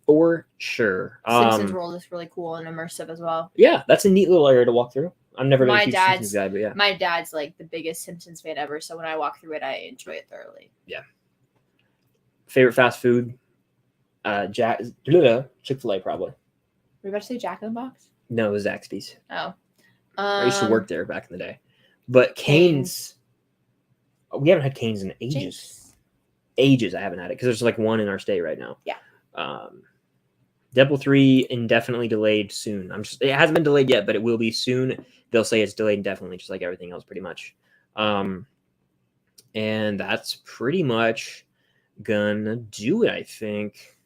For sure. Simpsons world is really cool and immersive as well. Yeah, that's a neat little area to walk through. I've never been a huge Simpsons guy, but yeah. My dad's like the biggest Simpsons fan ever, so when I walk through it, I enjoy it thoroughly. Yeah. Favorite fast food? Chick-fil-A, probably. Were you about to say Jack in the Box? No, it was Zaxby's. Oh. I used to work there back in the day. But Cane's, we haven't had Cane's in ages. Jinx. Ages I haven't had it because there's like one in our state right now. Yeah. Deadpool 3 indefinitely delayed soon. It hasn't been delayed yet, but it will be soon. They'll say it's delayed indefinitely, just like everything else pretty much. And that's pretty much gonna do it, I think.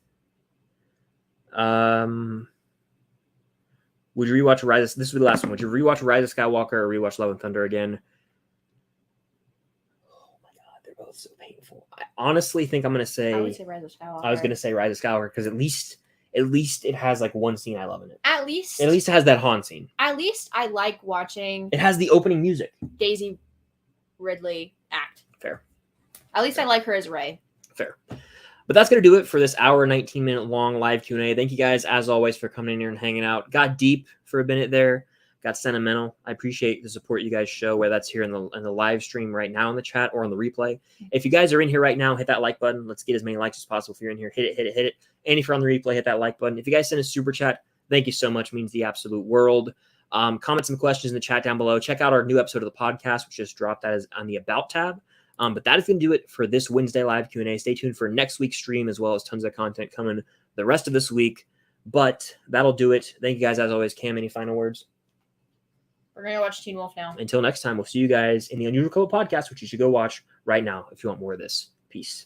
Would you rewatch Rise? This will be the last one. Would you rewatch Rise of Skywalker or rewatch Love and Thunder again? Oh my god, they're both so painful. I honestly think I'm gonna say. I would say Rise of Skywalker. I was gonna say Rise of Skywalker because at least it has like one scene I love in it. At least it has that Han scene. At least I like watching. It has the opening music. Daisy Ridley act. Fair. At least I like her as Rey. Fair. But that's going to do it for this hour, 19-minute long live Q&A. Thank you guys, as always, for coming in here and hanging out. Got deep for a minute there, got sentimental. I appreciate the support you guys show, whether that's here in the live stream right now in the chat or on the replay. If you guys are in here right now, hit that like button. Let's get as many likes as possible. If you're in here, hit it. And if you're on the replay, hit that like button. If you guys send a super chat, thank you so much. It means the absolute world. Comment some questions in the chat down below. Check out our new episode of the podcast, which just dropped. That is on the About tab. But that is going to do it for this Wednesday live Q&A. Stay tuned for next week's stream, as well as tons of content coming the rest of this week. But that'll do it. Thank you guys, as always. Cam, any final words? We're going to watch Teen Wolf now. Until next time, we'll see you guys in the Unusual Code podcast, which you should go watch right now if you want more of this. Peace.